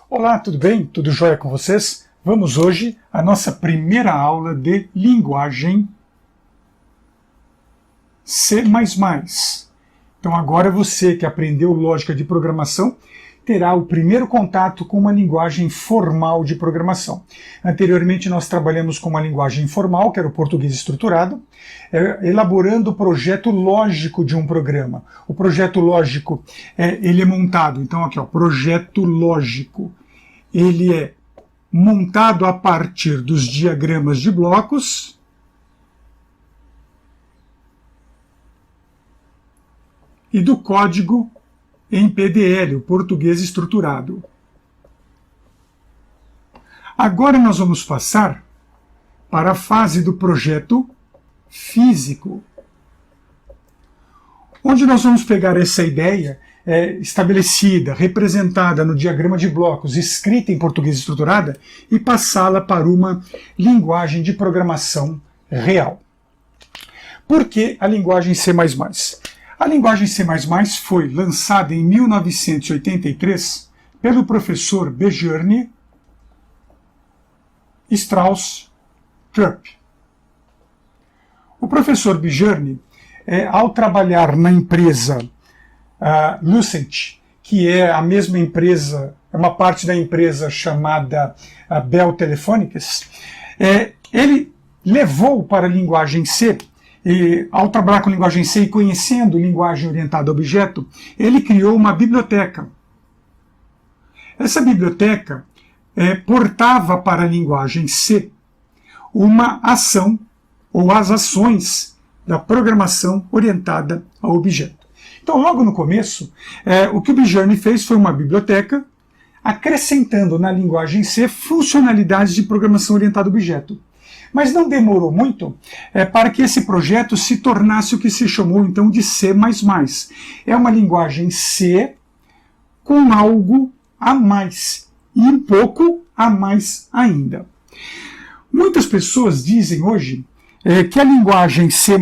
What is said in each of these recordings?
Olá, tudo bem? Tudo jóia com vocês? Vamos hoje à nossa primeira aula de linguagem C++. Então agora você que aprendeu lógica de programação terá o primeiro contato com uma linguagem formal de programação. Anteriormente nós trabalhamos com uma linguagem informal, que era o português estruturado, elaborando o projeto lógico de um programa. O projeto lógico, ele é montado, então aqui ó, projeto lógico. Ele é montado a partir dos diagramas de blocos e do código em PDL, o português estruturado. Agora nós vamos passar para a fase do projeto físico, onde nós vamos pegar essa ideia estabelecida, representada no diagrama de blocos, escrita em português estruturada, e passá-la para uma linguagem de programação real. Por que a linguagem C++? A linguagem C++ foi lançada em 1983 pelo professor Björn Stroustrup. O professor Björn, ao trabalhar na empresa Lucent, que é a mesma empresa, é uma parte da empresa chamada Bell Telephonics, ele levou para a linguagem C. E, ao trabalhar com linguagem C e conhecendo linguagem orientada a objeto, ele criou uma biblioteca. Essa biblioteca portava para a linguagem C uma ação ou as ações da programação orientada a objeto. Então, logo no começo, o que o Björn fez foi uma biblioteca acrescentando na linguagem C funcionalidades de programação orientada a objeto. Mas não demorou muito para que esse projeto se tornasse o que se chamou então de C++. É uma linguagem C com algo a mais, e um pouco a mais ainda. Muitas pessoas dizem hoje que a linguagem C++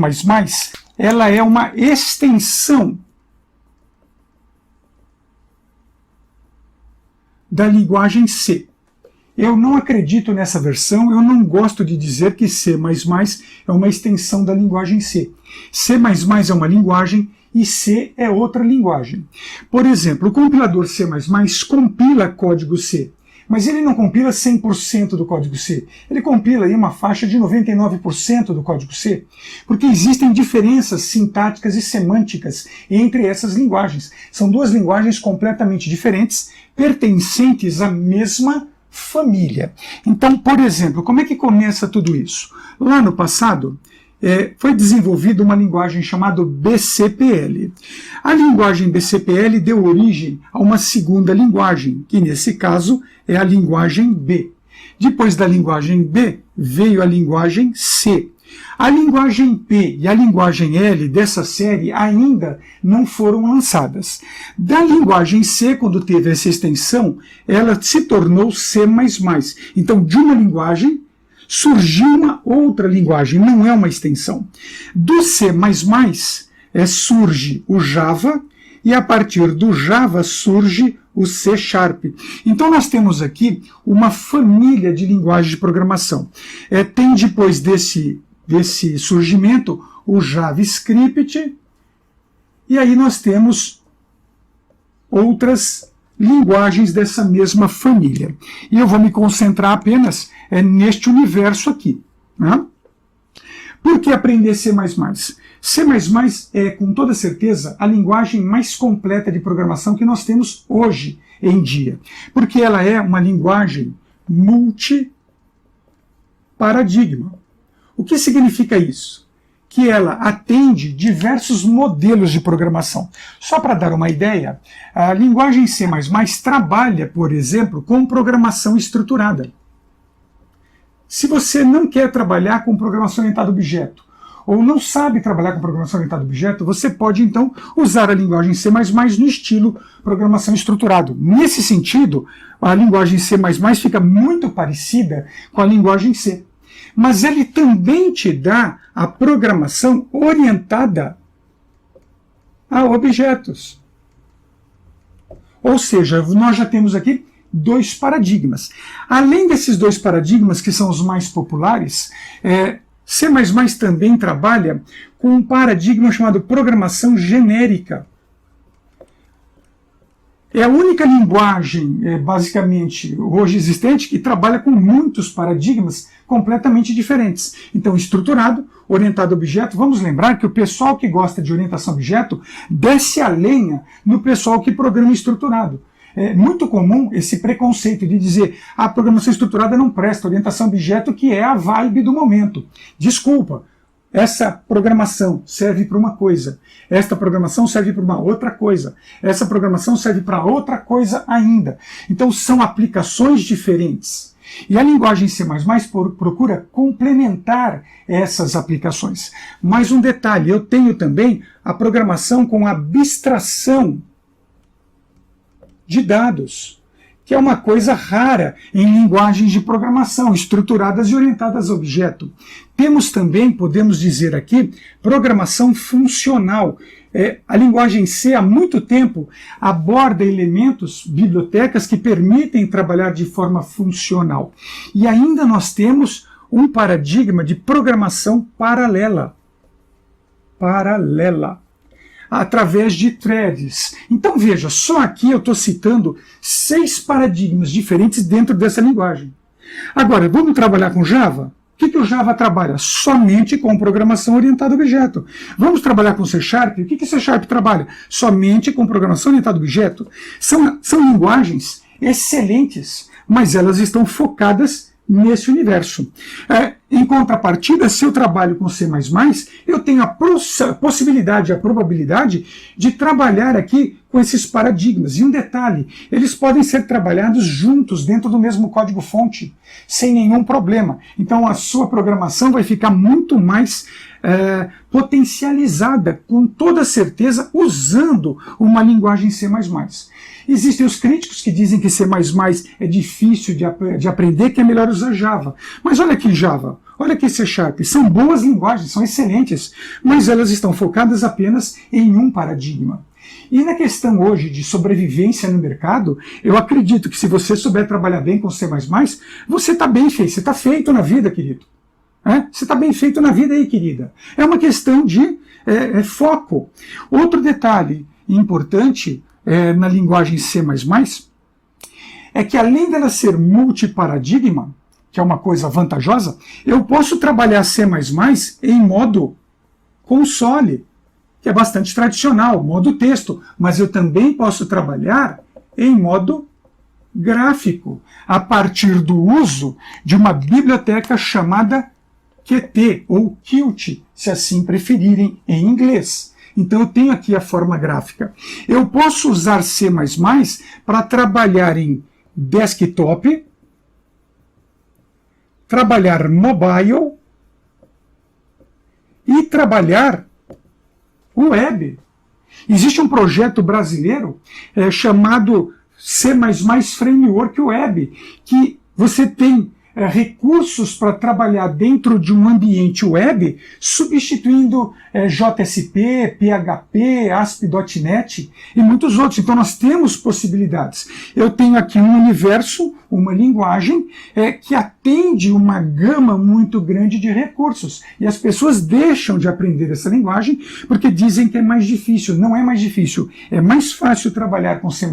ela é uma extensão da linguagem C. Eu não acredito nessa versão, eu não gosto de dizer que C++ é uma extensão da linguagem C. C++ é uma linguagem e C é outra linguagem. Por exemplo, o compilador C++ compila código C, mas ele não compila 100% do código C. Ele compila aí uma faixa de 99% do código C, porque existem diferenças sintáticas e semânticas entre essas linguagens. São duas linguagens completamente diferentes, pertencentes à mesma família. Então, por exemplo, como é que começa tudo isso? Lá no passado, foi desenvolvida uma linguagem chamada BCPL. A linguagem BCPL deu origem a uma segunda linguagem, que nesse caso é a linguagem B. Depois da linguagem B, veio a linguagem C. A linguagem P e a linguagem L dessa série ainda não foram lançadas. Da linguagem C, quando teve essa extensão, ela se tornou C++. Então, de uma linguagem, surgiu uma outra linguagem, não é uma extensão. Do C++, surge o Java, e a partir do Java surge o C#. Então nós temos aqui uma família de linguagens de programação. Tem depois desse surgimento o JavaScript, e aí nós temos outras linguagens dessa mesma família. E eu vou me concentrar apenas neste universo aqui. Né? Por que aprender C++? C++ é, com toda certeza, a linguagem mais completa de programação que nós temos hoje em dia, porque ela é uma linguagem multiparadigma. O que significa isso? Que ela atende diversos modelos de programação. Só para dar uma ideia, a linguagem C++ trabalha, por exemplo, com programação estruturada. Se você não quer trabalhar com programação orientada a objeto, ou não sabe trabalhar com programação orientada a objeto, você pode então usar a linguagem C++ no estilo programação estruturado. Nesse sentido, a linguagem C++ fica muito parecida com a linguagem C. Mas ele também te dá a programação orientada a objetos. Ou seja, nós já temos aqui dois paradigmas. Além desses dois paradigmas, que são os mais populares, C++ também trabalha com um paradigma chamado programação genérica. É a única linguagem, basicamente, hoje existente, que trabalha com muitos paradigmas completamente diferentes. Então, estruturado, orientado a objeto. Vamos lembrar que o pessoal que gosta de orientação a objeto desce a lenha no pessoal que programa estruturado. É muito comum esse preconceito de dizer a programação estruturada não presta, orientação a objeto que é a vibe do momento. Desculpa. Essa programação serve para uma coisa, esta programação serve para uma outra coisa, essa programação serve para outra coisa ainda. Então são aplicações diferentes. E a linguagem C++ procura complementar essas aplicações. Mais um detalhe, eu tenho também a programação com abstração de dados, que é uma coisa rara em linguagens de programação, estruturadas e orientadas a objeto. Temos também, podemos dizer aqui, programação funcional. A linguagem C, há muito tempo, aborda elementos, bibliotecas que permitem trabalhar de forma funcional. E ainda nós temos um paradigma de programação paralela. Através de threads. Então veja, só aqui eu estou citando 6 paradigmas diferentes dentro dessa linguagem. Agora, vamos trabalhar com Java? O que o Java trabalha? Somente com programação orientada a objeto. Vamos trabalhar com C#? O que C# trabalha? Somente com programação orientada a objeto. São linguagens excelentes, mas elas estão focadas nesse universo. Em contrapartida, se eu trabalho com C++, eu tenho a possibilidade, a probabilidade de trabalhar aqui com esses paradigmas. E um detalhe, eles podem ser trabalhados juntos dentro do mesmo código-fonte, sem nenhum problema. Então a sua programação vai ficar muito mais potencializada, com toda certeza, usando uma linguagem C++. Existem os críticos que dizem que C++ é difícil de aprender, que é melhor usar Java. Mas olha aqui Java, olha aqui C#, são boas linguagens, são excelentes, mas elas estão focadas apenas em um paradigma. E na questão hoje de sobrevivência no mercado, eu acredito que se você souber trabalhar bem com C++, você está bem feito, você está feito na vida, querido. Você está bem feito na vida aí, querida. É uma questão de foco. Outro detalhe importante na linguagem C++ é que, além dela ser multiparadigma, que é uma coisa vantajosa, eu posso trabalhar C++ em modo console, que é bastante tradicional, modo texto, mas eu também posso trabalhar em modo gráfico, a partir do uso de uma biblioteca chamada Qt, ou Qt, se assim preferirem em inglês. Então eu tenho aqui a forma gráfica. Eu posso usar C++ para trabalhar em desktop, trabalhar mobile e trabalhar web. Existe um projeto brasileiro chamado C++ Framework Web, que você tem recursos para trabalhar dentro de um ambiente web, substituindo JSP, PHP, ASP.NET e muitos outros. Então nós temos possibilidades. Eu tenho aqui um universo, uma linguagem que atende uma gama muito grande de recursos. E as pessoas deixam de aprender essa linguagem porque dizem que é mais difícil. Não é mais difícil. É mais fácil trabalhar com C++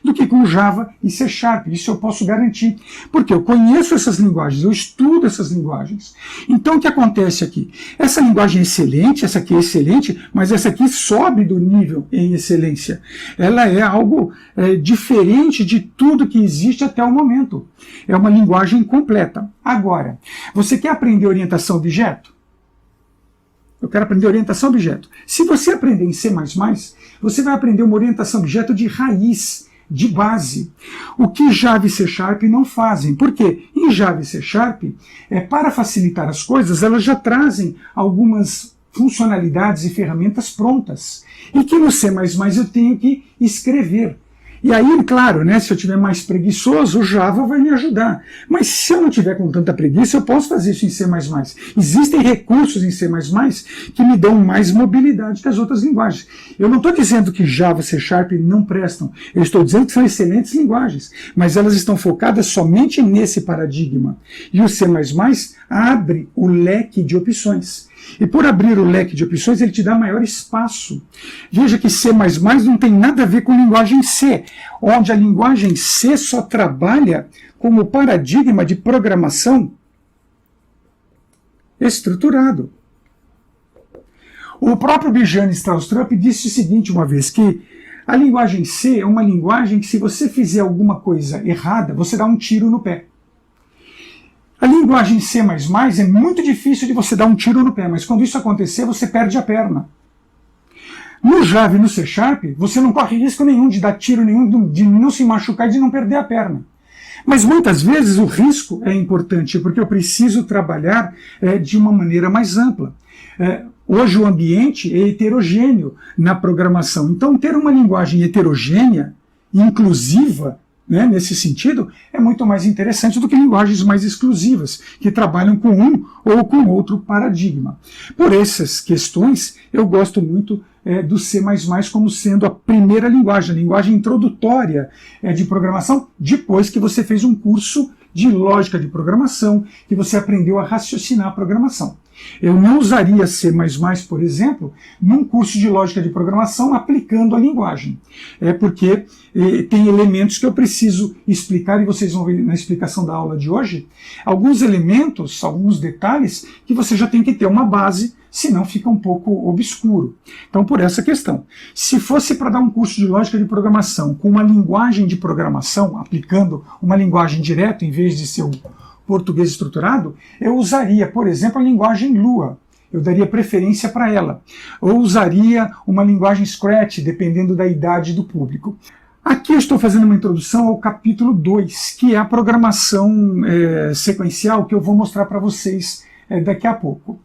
do que com Java e C#. Isso eu posso garantir. Porque eu conheço essas linguagens, eu estudo essas linguagens. Então o que acontece aqui? Essa linguagem é excelente, essa aqui é excelente, mas essa aqui sobe do nível em excelência. Ela é algo diferente de tudo que existe até o momento. É uma linguagem completa. Agora, você quer aprender orientação a objeto? Eu quero aprender orientação a objeto. Se você aprender em C++, você vai aprender uma orientação a objeto de raiz, de base. O que Java e C# não fazem. Por quê? Em Java e C#, para facilitar as coisas, elas já trazem algumas funcionalidades e ferramentas prontas. E que no C++ eu tenho que escrever. E aí, claro, né, se eu estiver mais preguiçoso, o Java vai me ajudar. Mas se eu não tiver com tanta preguiça, eu posso fazer isso em C++. Existem recursos em C++ que me dão mais mobilidade que as outras linguagens. Eu não estou dizendo que Java, C# não prestam. Eu estou dizendo que são excelentes linguagens, mas elas estão focadas somente nesse paradigma. E o C++ abre o leque de opções. E por abrir o leque de opções, ele te dá maior espaço. Veja que C++ não tem nada a ver com linguagem C, onde a linguagem C só trabalha como paradigma de programação estruturado. O próprio Bijane Stroustrup disse o seguinte uma vez, que a linguagem C é uma linguagem que, se você fizer alguma coisa errada, você dá um tiro no pé. A linguagem C++ é muito difícil de você dar um tiro no pé, mas quando isso acontecer, você perde a perna. No Java e no C#, você não corre risco nenhum de dar tiro nenhum, de não se machucar e de não perder a perna. Mas muitas vezes o risco é importante, porque eu preciso trabalhar de uma maneira mais ampla. Hoje o ambiente é heterogêneo na programação. Então, ter uma linguagem heterogênea, inclusiva, né, nesse sentido, é muito mais interessante do que linguagens mais exclusivas, que trabalham com um ou com outro paradigma. Por essas questões, eu gosto muito do C++ como sendo a primeira linguagem, a linguagem introdutória de programação, depois que você fez um curso de lógica de programação, que você aprendeu a raciocinar a programação. Eu não usaria C++, por exemplo, num curso de lógica de programação aplicando a linguagem. Porque tem elementos que eu preciso explicar, e vocês vão ver na explicação da aula de hoje, alguns elementos, alguns detalhes, que você já tem que ter uma base, senão fica um pouco obscuro. Então, por essa questão. Se fosse para dar um curso de lógica de programação com uma linguagem de programação, aplicando uma linguagem direta em vez de ser o português estruturado, eu usaria, por exemplo, a linguagem Lua. Eu daria preferência para ela. Ou usaria uma linguagem Scratch, dependendo da idade do público. Aqui eu estou fazendo uma introdução ao capítulo 2, que é a programação sequencial, que eu vou mostrar para vocês daqui a pouco.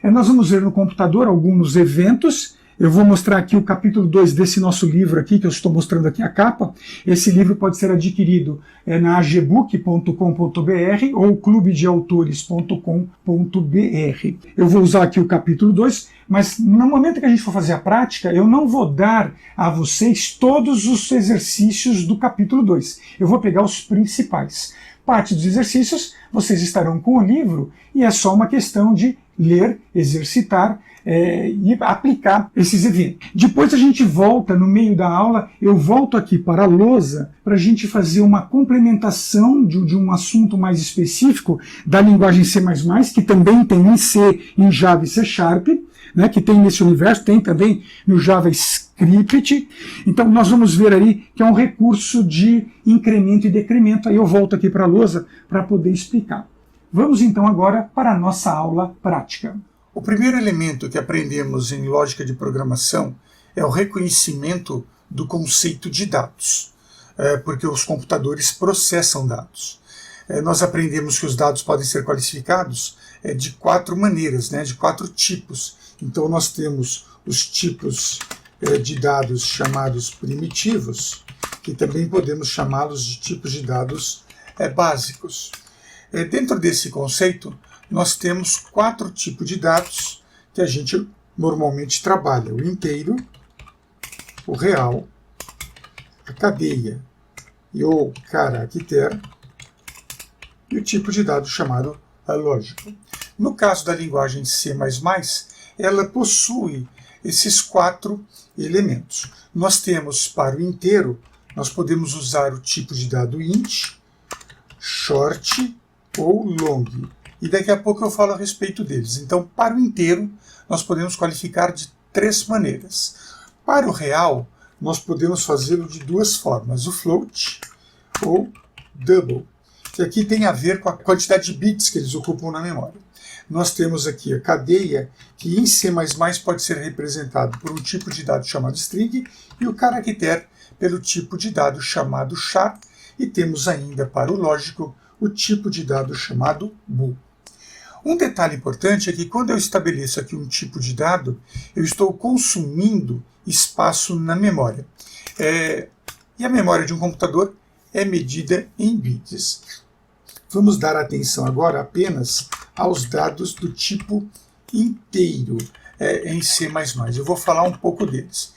Nós vamos ver no computador alguns eventos. Eu vou mostrar aqui o capítulo 2 desse nosso livro aqui, que eu estou mostrando aqui a capa. Esse livro pode ser adquirido na agbook.com.br ou clubedeautores.com.br. Eu vou usar aqui o capítulo 2, mas no momento que a gente for fazer a prática, eu não vou dar a vocês todos os exercícios do capítulo 2. Eu vou pegar os principais. Parte dos exercícios vocês estarão com o livro e é só uma questão de ler, exercitar e aplicar esses eventos. Depois a gente volta, no meio da aula, eu volto aqui para a lousa para a gente fazer uma complementação de um assunto mais específico da linguagem C++, que também tem em C, em Java e C#, né, que tem nesse universo, tem também no JavaScript. Então nós vamos ver aí que é um recurso de incremento e decremento. Aí eu volto aqui para a lousa para poder explicar. Vamos então agora para a nossa aula prática. O primeiro elemento que aprendemos em lógica de programação é o reconhecimento do conceito de dados, porque os computadores processam dados. Nós aprendemos que os dados podem ser classificados de 4 maneiras, né, de 4 tipos. Então nós temos os tipos de dados chamados primitivos, que também podemos chamá-los de tipos de dados básicos. Dentro desse conceito, nós temos 4 tipos de dados que a gente normalmente trabalha: o inteiro, o real, a cadeia e o caractere, e o tipo de dado chamado lógico. No caso da linguagem C++, ela possui esses 4 elementos. Nós temos para o inteiro, nós podemos usar o tipo de dado int, short ou long. E daqui a pouco eu falo a respeito deles. Então, para o inteiro, nós podemos qualificar de 3 maneiras. Para o real, nós podemos fazê-lo de 2 formas: o float ou double, que aqui tem a ver com a quantidade de bits que eles ocupam na memória. Nós temos aqui a cadeia, que em C++ pode ser representado por um tipo de dado chamado string, e o caractere pelo tipo de dado chamado char, e temos ainda para o lógico o tipo de dado chamado bool. Um detalhe importante é que quando eu estabeleço aqui um tipo de dado, eu estou consumindo espaço na memória. E a memória de um computador é medida em bits. Vamos dar atenção agora apenas aos dados do tipo inteiro em C++. Eu vou falar um pouco deles.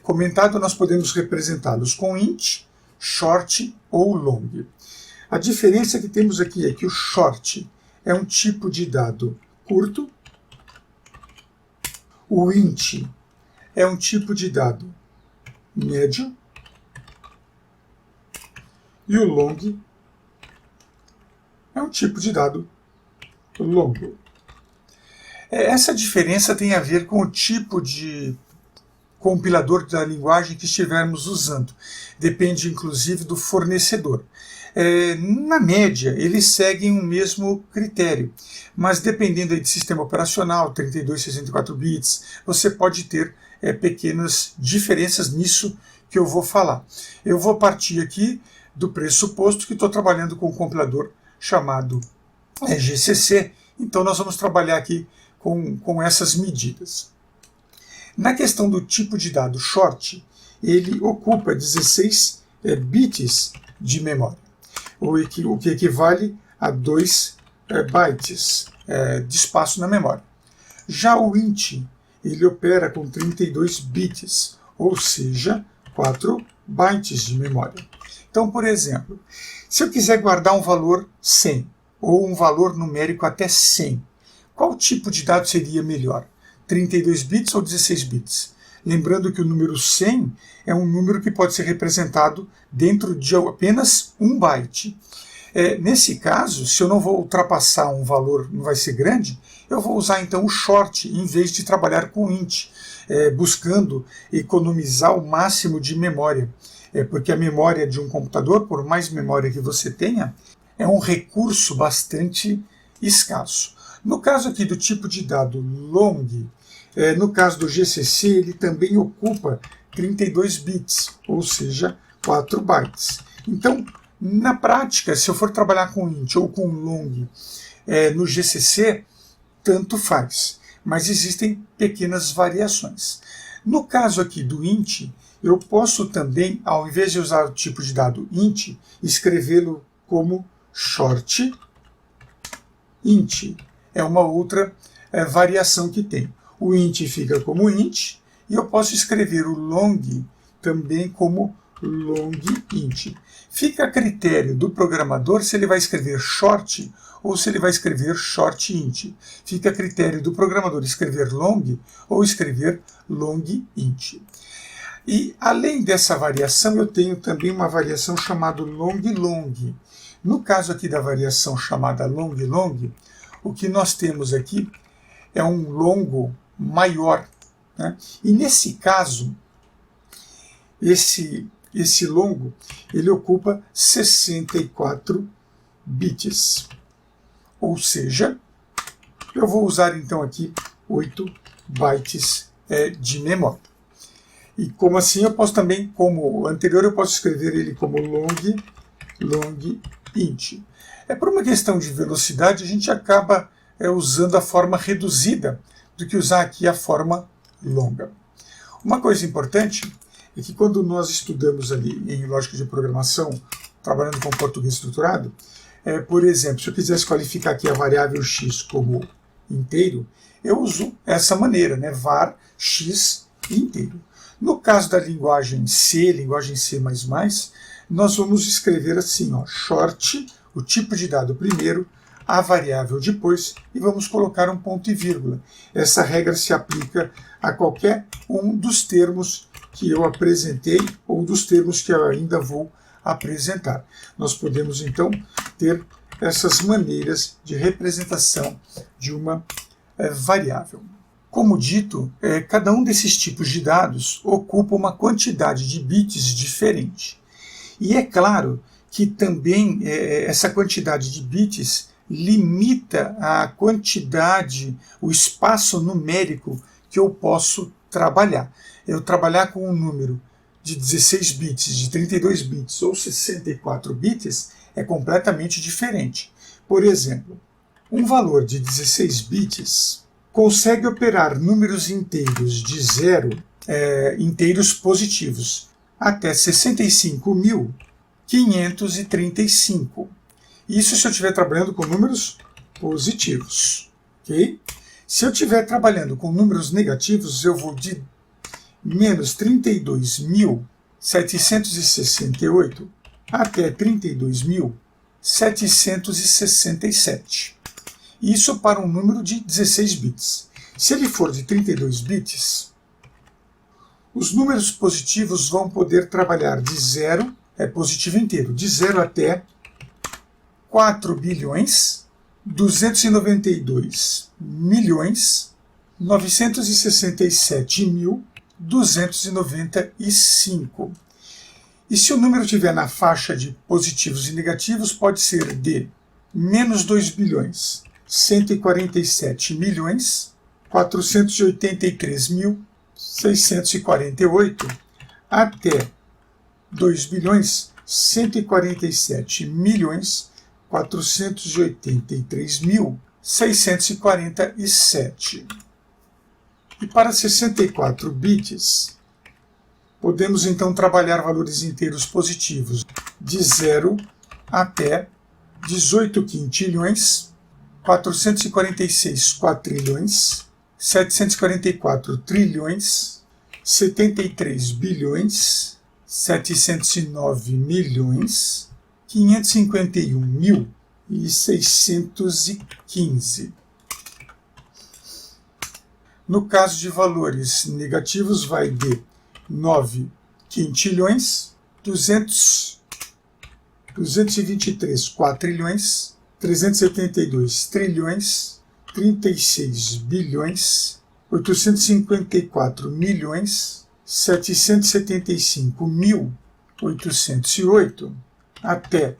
Comentado, nós podemos representá-los com int, short ou long. A diferença que temos aqui é que o short é um tipo de dado curto, o int é um tipo de dado médio e o long é um tipo de dado longo. Essa diferença tem a ver com o tipo de compilador da linguagem que estivermos usando. Depende, inclusive, do fornecedor. Na média, eles seguem o mesmo critério, mas dependendo de sistema operacional, 32, 64 bits, você pode ter pequenas diferenças nisso que eu vou falar. Eu vou partir aqui do pressuposto que estou trabalhando com um compilador chamado GCC, então nós vamos trabalhar aqui com essas medidas. Na questão do tipo de dado short, ele ocupa 16 bits de memória, o que equivale a 2 bytes de espaço na memória. Já o int, ele opera com 32 bits, ou seja, 4 bytes de memória. Então, por exemplo, se eu quiser guardar um valor 100, ou um valor numérico até 100, qual tipo de dado seria melhor? 32 bits ou 16 bits? Lembrando que o número 100 é um número que pode ser representado dentro de apenas 1 byte. Nesse caso, se eu não vou ultrapassar um valor, não vai ser grande, eu vou usar então o short em vez de trabalhar com int, buscando economizar o máximo de memória. Porque a memória de um computador, por mais memória que você tenha, é um recurso bastante escasso. No caso aqui do tipo de dado long, no caso do GCC, ele também ocupa 32 bits, ou seja, 4 bytes. Então, na prática, se eu for trabalhar com int ou com long no GCC, tanto faz, mas existem pequenas variações. No caso aqui do int, eu posso também, ao invés de usar o tipo de dado int, escrevê-lo como short int. É uma outra variação que tem. O int fica como int, e eu posso escrever o long também como long int. Fica a critério do programador se ele vai escrever short ou se ele vai escrever short int. Fica a critério do programador escrever long ou escrever long int. E além dessa variação, eu tenho também uma variação chamada long long. No caso aqui da variação chamada long long, o que nós temos aqui é um longo maior, né? E nesse caso, esse longo ele ocupa 64 bits. Ou seja, eu vou usar então aqui 8 bytes de memória. E como assim eu posso também, como o anterior, eu posso escrever ele como long int. Por uma questão de velocidade, a gente acaba usando a forma reduzida do que usar aqui a forma longa. Uma coisa importante é que quando nós estudamos ali em lógica de programação, trabalhando com português estruturado, por exemplo, se eu quisesse qualificar aqui a variável x como inteiro, eu uso essa maneira, né? Var x inteiro. No caso da linguagem C, linguagem C++, nós vamos escrever assim, ó, short, o tipo de dado primeiro, a variável depois, e vamos colocar um ponto e vírgula. Essa regra se aplica a qualquer um dos termos que eu apresentei ou dos termos que eu ainda vou apresentar. Nós podemos, então, ter essas maneiras de representação de uma variável. Como dito, cada um desses tipos de dados ocupa uma quantidade de bits diferente. E é claro que também essa quantidade de bits limita a quantidade, o espaço numérico que eu posso trabalhar. Eu trabalhar com um número de 16 bits, de 32 bits ou 64 bits é completamente diferente. Por exemplo, um valor de 16 bits consegue operar números inteiros de zero, inteiros positivos, até 65.535. Isso se eu estiver trabalhando com números positivos. Okay? Se eu estiver trabalhando com números negativos, eu vou de menos 32.768 até 32.767. Isso para um número de 16 bits. Se ele for de 32 bits, os números positivos vão poder trabalhar de 0, é positivo inteiro, de 0 até 4.292.967.295. E se o número estiver na faixa de positivos e negativos, pode ser de menos 2.147.483.648 até 2.147.483.647. E para 64 bits, podemos então trabalhar valores inteiros positivos de 0 até 18 quintilhões, 446 quatrilhões, 744 trilhões, 73 bilhões, 709 milhões, 551.615. No caso de valores negativos, vai de 9 quintilhões, 223 quatrilhões, 372 trilhões, 36 bilhões, 854 milhões, 775.808 até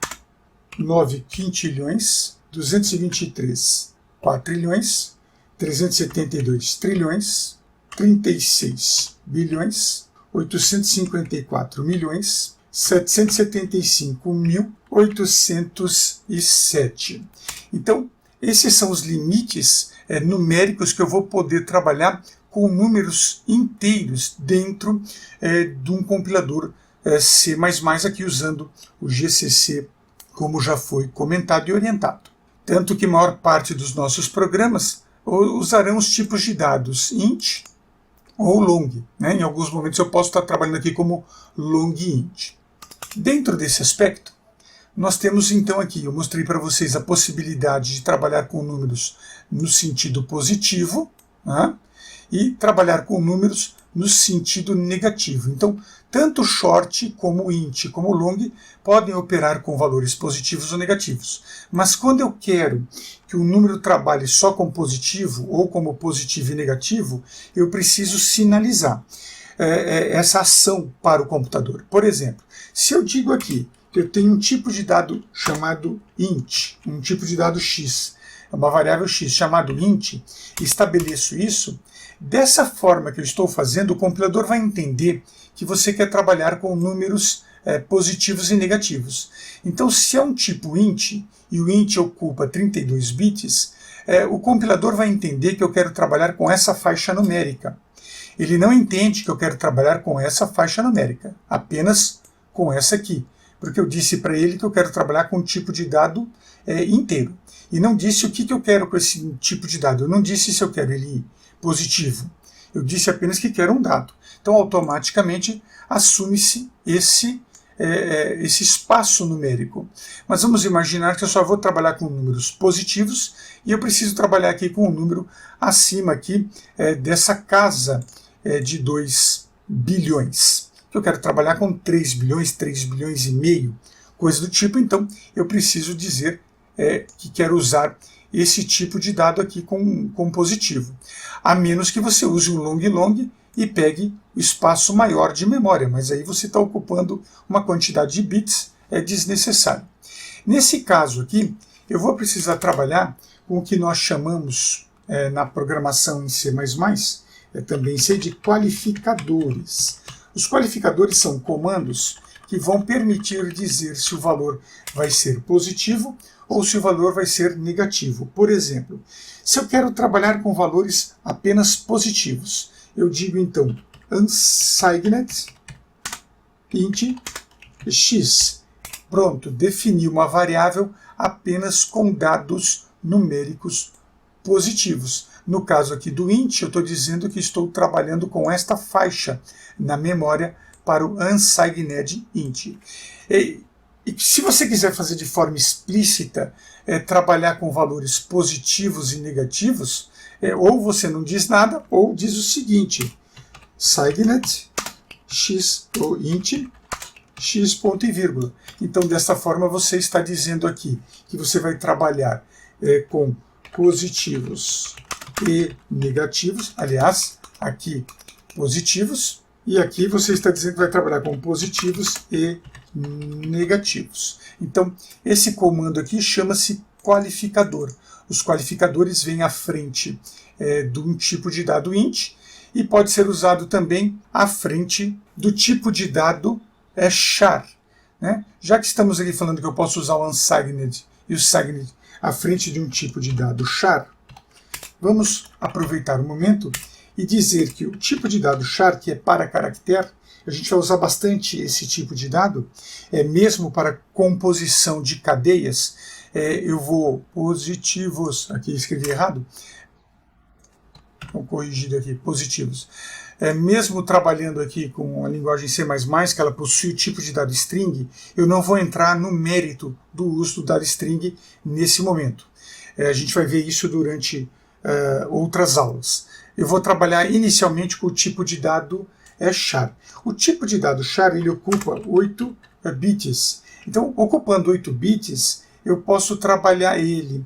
9 quintilhões, 223 quatrilhões, 372 trilhões, 36 bilhões, 854 milhões, 775.807. Então, esses são os limites numéricos que eu vou poder trabalhar com números inteiros dentro de um compilador C++, aqui usando o GCC, como já foi comentado e orientado. Tanto que a maior parte dos nossos programas usarão os tipos de dados int ou long. Em alguns momentos eu posso estar trabalhando aqui como long int. Dentro desse aspecto, nós temos então aqui, eu mostrei para vocês a possibilidade de trabalhar com números no sentido positivo, e trabalhar com números no sentido negativo. Então, tanto short como int como long podem operar com valores positivos ou negativos. Mas quando eu quero que o número trabalhe só com positivo ou como positivo e negativo, eu preciso sinalizar essa ação para o computador. Por exemplo, se eu digo aqui que eu tenho um tipo de dado chamado int, um tipo de dado x, uma variável x chamado int, e estabeleço isso, dessa forma que eu estou fazendo, o compilador vai entender que você quer trabalhar com números positivos e negativos. Então, se é um tipo int, e o int ocupa 32 bits, o compilador vai entender que eu quero trabalhar com essa faixa numérica. Ele não entende que eu quero trabalhar com essa faixa numérica, apenas com essa aqui, porque eu disse para ele que eu quero trabalhar com um tipo de dado inteiro. E não disse o que eu quero com esse tipo de dado. Eu não disse se eu quero ele positivo. Eu disse apenas que quero um dado. Então, automaticamente, assume-se esse espaço numérico. Mas vamos imaginar que eu só vou trabalhar com números positivos e eu preciso trabalhar aqui com um número acima aqui dessa casa de 2 bilhões. Eu quero trabalhar com 3 bilhões, 3 bilhões e meio, coisa do tipo. Então, eu preciso dizer que quero usar esse tipo de dado aqui com positivo. A menos que você use um long e pegue o espaço maior de memória, mas aí você está ocupando uma quantidade de bits desnecessária. Nesse caso aqui, eu vou precisar trabalhar com o que nós chamamos na programação em C++, também sei de qualificadores. Os qualificadores são comandos que vão permitir dizer se o valor vai ser positivo ou se o valor vai ser negativo. Por exemplo, se eu quero trabalhar com valores apenas positivos, eu digo então unsigned int x. Pronto, defini uma variável apenas com dados numéricos positivos. No caso aqui do int, eu estou dizendo que estou trabalhando com esta faixa na memória para o unsigned int. E se você quiser fazer de forma explícita, trabalhar com valores positivos e negativos, ou você não diz nada, ou diz o seguinte, signed x ou int x ponto e vírgula. Então, dessa forma, você está dizendo aqui que você vai trabalhar com positivos e negativos, aliás, aqui positivos, e aqui você está dizendo que vai trabalhar com positivos e negativos. Então, esse comando aqui chama-se qualificador. Os qualificadores vêm à frente de um tipo de dado int e pode ser usado também à frente do tipo de dado char. Né? Já que estamos aqui falando que eu posso usar o unsigned e o signed à frente de um tipo de dado char, vamos aproveitar o momento e dizer que o tipo de dado char, que é para caractere, a gente vai usar bastante esse tipo de dado, mesmo para composição de cadeias. Eu vou positivos, aqui escrevi errado, vou corrigir aqui, positivos. Mesmo trabalhando aqui com a linguagem C++, que ela possui o tipo de dado string, eu não vou entrar no mérito do uso do dado string nesse momento. A gente vai ver isso durante outras aulas. Eu vou trabalhar inicialmente com o tipo de dado char. O tipo de dado char ele ocupa 8 bits. Então, ocupando 8 bits, eu posso trabalhar ele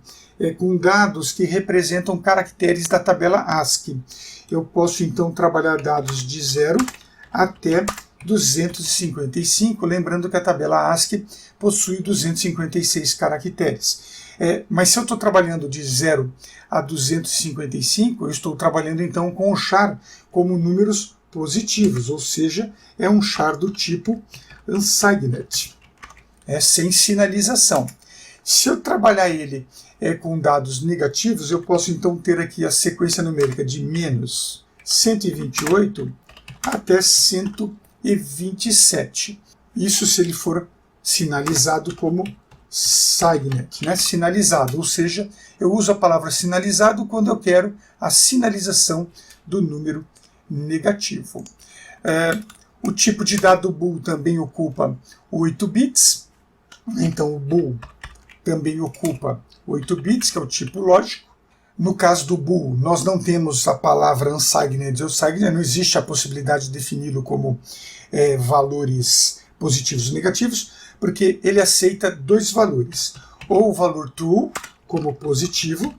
com dados que representam caracteres da tabela ASCII. Eu posso, então, trabalhar dados de 0 até 255, lembrando que a tabela ASCII possui 256 caracteres. Mas se eu estou trabalhando de 0 a 255, eu estou trabalhando, então, com o char como números positivos, ou seja, é um char do tipo unsigned, sem sinalização. Se eu trabalhar ele com dados negativos, eu posso então ter aqui a sequência numérica de menos 128 até 127. Isso se ele for sinalizado como signed, né? Sinalizado, ou seja, eu uso a palavra sinalizado quando eu quero a sinalização do número negativo. O tipo de dado bool também ocupa 8 bits, então o bool também ocupa 8 bits, que é o tipo lógico. No caso do bool, nós não temos a palavra unsigned ou signed, não existe a possibilidade de defini-lo como valores positivos ou negativos, porque ele aceita dois valores, ou o valor true como positivo,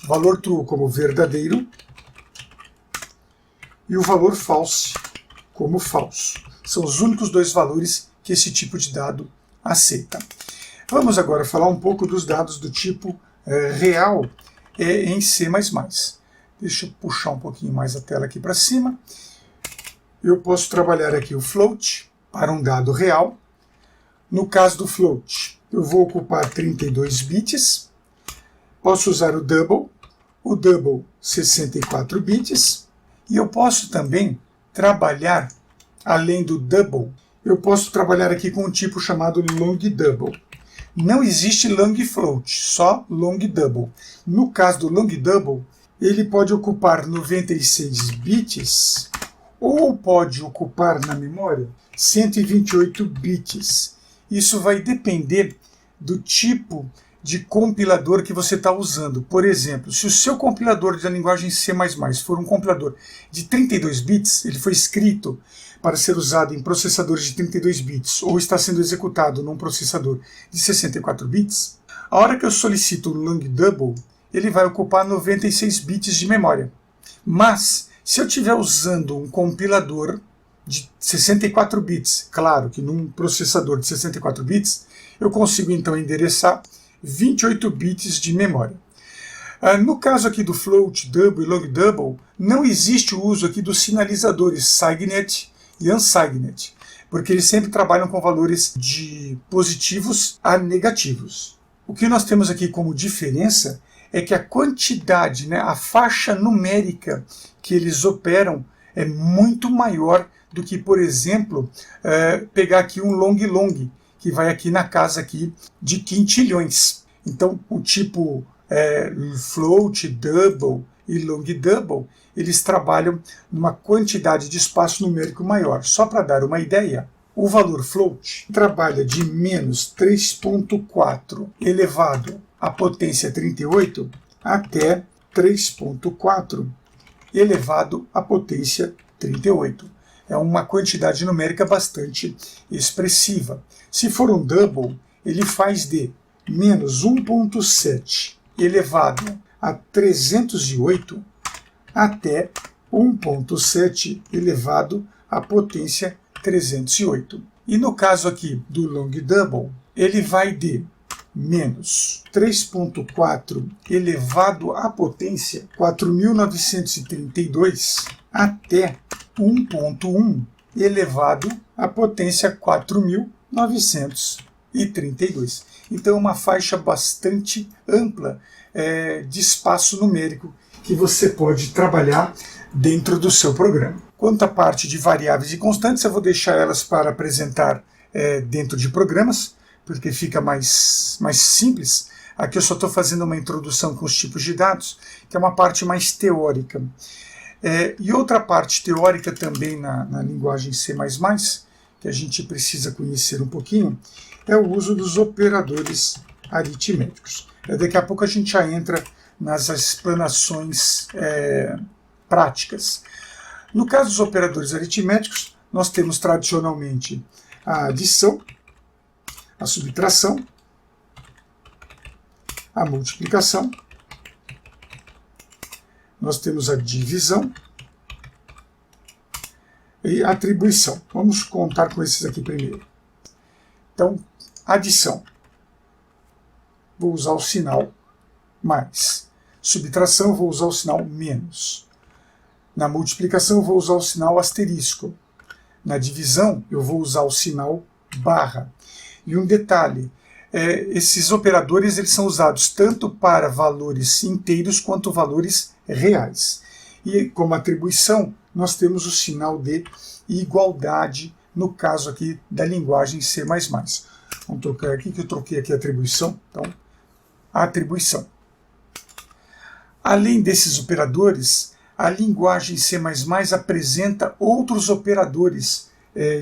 valor true como verdadeiro, e o valor false como falso. São os únicos dois valores que esse tipo de dado aceita. Vamos agora falar um pouco dos dados do tipo real em C++. Deixa eu puxar um pouquinho mais a tela aqui para cima. Eu posso trabalhar aqui o float para um dado real. No caso do float, eu vou ocupar 32 bits. Posso usar o double 64 bits. E eu posso também trabalhar, além do double, eu posso trabalhar aqui com um tipo chamado long double. Não existe long float, só long double. No caso do long double, ele pode ocupar 96 bits ou pode ocupar na memória 128 bits. Isso vai depender do tipo de compilador que você está usando. Por exemplo, se o seu compilador da linguagem C++ for um compilador de 32 bits, ele foi escrito para ser usado em processadores de 32 bits ou está sendo executado num processador de 64 bits, a hora que eu solicito o long double, ele vai ocupar 96 bits de memória. Mas, se eu estiver usando um compilador de 64 bits, claro que num processador de 64 bits, eu consigo então endereçar 28 bits de memória. No caso aqui do float, double e long double, não existe o uso aqui dos sinalizadores signed e unsigned, porque eles sempre trabalham com valores de positivos a negativos. O que nós temos aqui como diferença é que a quantidade, a faixa numérica que eles operam é muito maior do que, por exemplo, pegar aqui um long, que vai aqui na casa aqui de quintilhões. Então, o tipo float, double e long double, eles trabalham numa quantidade de espaço numérico maior. Só para dar uma ideia, o valor float trabalha de menos 3,4 elevado à potência 38 até 3,4 elevado à potência 38. É uma quantidade numérica bastante expressiva. Se for um double, ele faz de menos 1,7 elevado a 308 até 1,7 elevado à potência 308. E no caso aqui do long double, ele vai de menos 3,4 elevado à potência 4.932 até 1,1 elevado à potência 4.932. Então é uma faixa bastante ampla de espaço numérico que você pode trabalhar dentro do seu programa. Quanto à parte de variáveis e constantes, eu vou deixar elas para apresentar dentro de programas, porque fica mais simples. Aqui eu só estou fazendo uma introdução com os tipos de dados, que é uma parte mais teórica. E outra parte teórica também na linguagem C++, que a gente precisa conhecer um pouquinho, é o uso dos operadores aritméticos. Daqui a pouco a gente já entra nas explanações práticas. No caso dos operadores aritméticos, nós temos tradicionalmente a adição, a subtração, a multiplicação, nós temos a divisão e a atribuição. Vamos contar com esses aqui primeiro. Então, adição. Vou usar o sinal mais. Subtração, vou usar o sinal menos. Na multiplicação, eu vou usar o sinal asterisco. Na divisão, eu vou usar o sinal barra. E um detalhe, esses operadores eles são usados tanto para valores inteiros quanto valores reais. E como atribuição, nós temos o sinal de igualdade, no caso aqui da linguagem C++. Vamos trocar aqui, que eu troquei aqui a atribuição. Então, a atribuição. Além desses operadores, a linguagem C++ apresenta outros operadores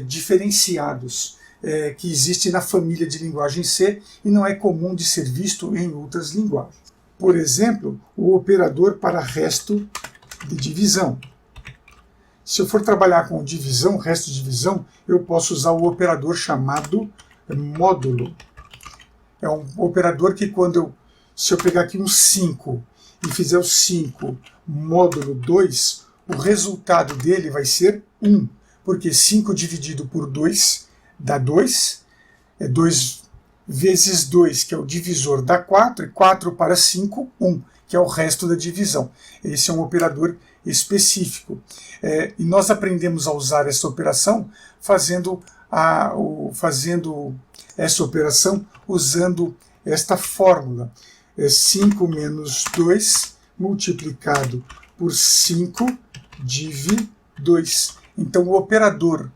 diferenciados que existem na família de linguagem C e não é comum de ser visto em outras linguagens. Por exemplo, o operador para resto de divisão. Se eu for trabalhar com divisão, resto de divisão, eu posso usar o operador chamado módulo. É um operador que se eu pegar aqui um 5 e fizer o 5 módulo 2, o resultado dele vai ser 1, porque 5 dividido por 2 dá 2, 2 vezes 2, que é o divisor, dá 4, e 4 para 5, 1, que é o resto da divisão. Esse é um operador específico. E nós aprendemos a usar essa operação fazendo essa operação usando esta fórmula. 5 menos 2 multiplicado por 5 div 2. Então o operador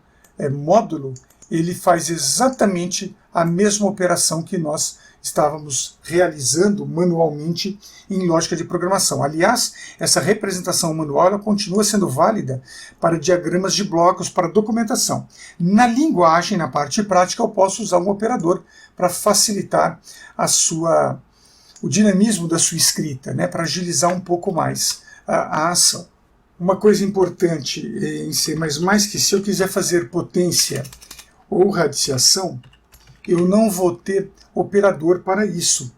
módulo, ele faz exatamente a mesma operação que nós estávamos realizando manualmente em lógica de programação. Aliás, essa representação manual ela continua sendo válida para diagramas de blocos, para documentação. Na linguagem, na parte prática, eu posso usar um operador para facilitar o dinamismo da sua escrita, para agilizar um pouco mais a ação. Uma coisa importante em C++, que se eu quiser fazer potência ou radiciação, eu não vou ter operador para isso.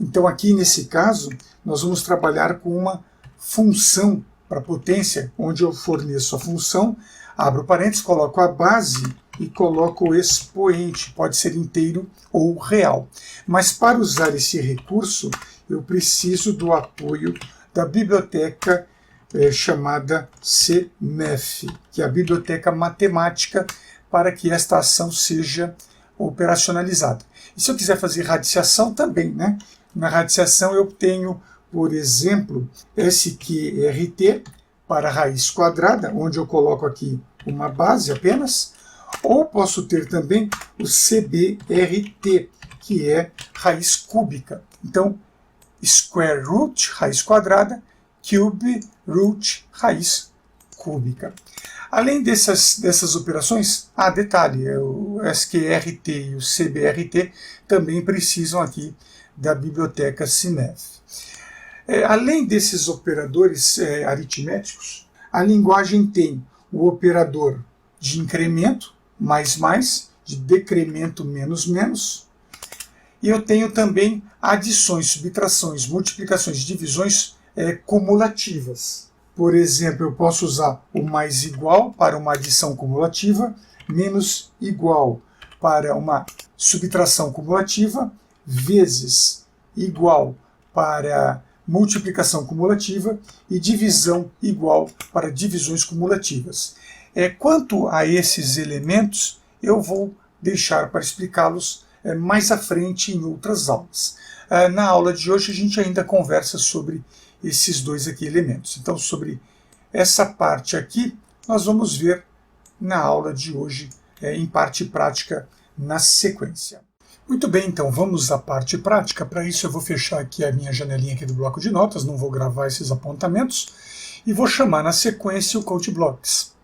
Então aqui nesse caso, nós vamos trabalhar com uma função para potência, onde eu forneço a função, abro parênteses, coloco a base e coloco o expoente, pode ser inteiro ou real. Mas para usar esse recurso, eu preciso do apoio da biblioteca chamada CMEF, que é a biblioteca matemática, para que esta ação seja operacionalizada. E se eu quiser fazer radiciação também, Na radiciação eu tenho, por exemplo, SQRT para raiz quadrada, onde eu coloco aqui uma base apenas, ou posso ter também o CBRT, que é raiz cúbica. Então, square root, raiz quadrada, cube root, raiz cúbica. Além dessas operações, detalhe, o SQRT e o CBRT também precisam aqui da biblioteca CINEF. Além desses operadores aritméticos, a linguagem tem o operador de incremento, mais, de decremento, menos, e eu tenho também adições, subtrações, multiplicações, divisões cumulativas. Por exemplo, eu posso usar o mais igual para uma adição cumulativa, menos igual para uma subtração cumulativa, vezes igual para multiplicação cumulativa e divisão igual para divisões cumulativas. Quanto a esses elementos, eu vou deixar para explicá-los mais à frente em outras aulas. Na aula de hoje a gente ainda conversa sobre esses dois aqui elementos. Então, sobre essa parte aqui, nós vamos ver na aula de hoje, em parte prática, na sequência. Muito bem, então vamos à parte prática. Para isso eu vou fechar aqui a minha janelinha aqui do bloco de notas, não vou gravar esses apontamentos, e vou chamar na sequência o Code Blocks.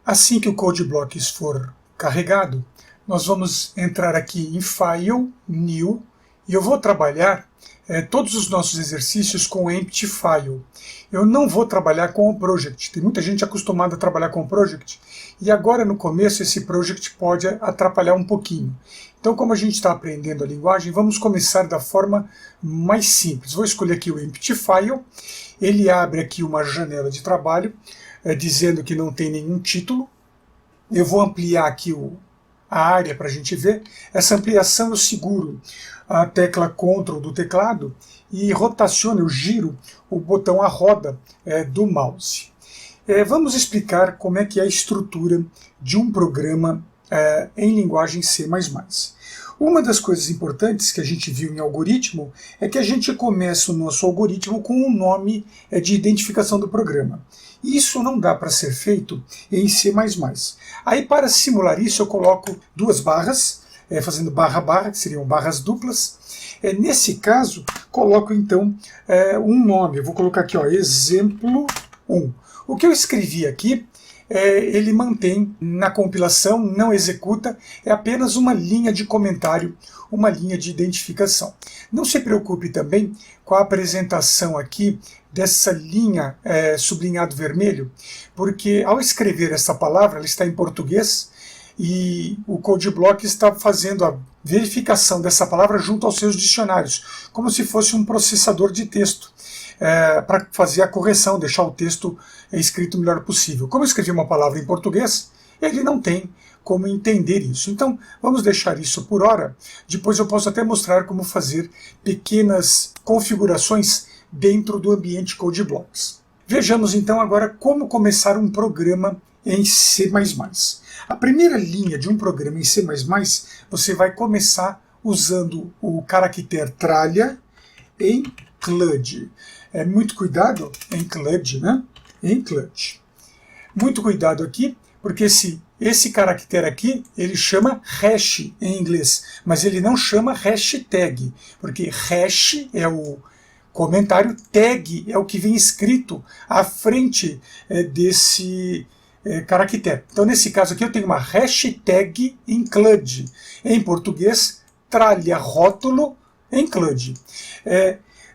Assim que o Code Blocks for carregado, nós vamos entrar aqui em File, New, e eu vou trabalhar todos os nossos exercícios com o Empty File. Eu não vou trabalhar com o Project. Tem muita gente acostumada a trabalhar com o Project, e agora no começo esse Project pode atrapalhar um pouquinho. Então, como a gente está aprendendo a linguagem, vamos começar da forma mais simples. Vou escolher aqui o Empty File, ele abre aqui uma janela de trabalho, dizendo que não tem nenhum título. Eu vou ampliar aqui a área para a gente ver. Essa ampliação eu seguro a tecla Ctrl do teclado e rotaciono, eu giro o botão a roda do mouse. Vamos explicar como é que é a estrutura de um programa em linguagem C++. Uma das coisas importantes que a gente viu em algoritmo é que a gente começa o nosso algoritmo com um nome de identificação do programa. Isso não dá para ser feito em C++. Aí, para simular isso, eu coloco duas barras, fazendo barra, que seriam barras duplas. Nesse caso, coloco então um nome. Eu vou colocar aqui, exemplo 1. O que eu escrevi aqui, ele mantém na compilação, não executa, é apenas uma linha de comentário, uma linha de identificação. Não se preocupe também com a apresentação aqui dessa linha sublinhado vermelho, porque ao escrever essa palavra, ela está em português, e o CodeBlock está fazendo a verificação dessa palavra junto aos seus dicionários, como se fosse um processador de texto, para fazer a correção, deixar o texto escrito o melhor possível. Como eu escrevi uma palavra em português, ele não tem como entender isso. Então, vamos deixar isso por hora. Depois eu posso até mostrar como fazer pequenas configurações dentro do ambiente CodeBlocks. Vejamos então agora como começar um programa em C++. A primeira linha de um programa em C++, você vai começar usando o caractere tralha em CLUD. Muito cuidado em CLUD, né? Em CLUD. Muito cuidado aqui, porque esse caractere aqui, ele chama hash em inglês, mas ele não chama hashtag, porque hash é o comentário, tag é o que vem escrito à frente desse caractere. Então, nesse caso aqui, eu tenho uma hashtag em CLUD. Em português, tralha rótulo em CLUD.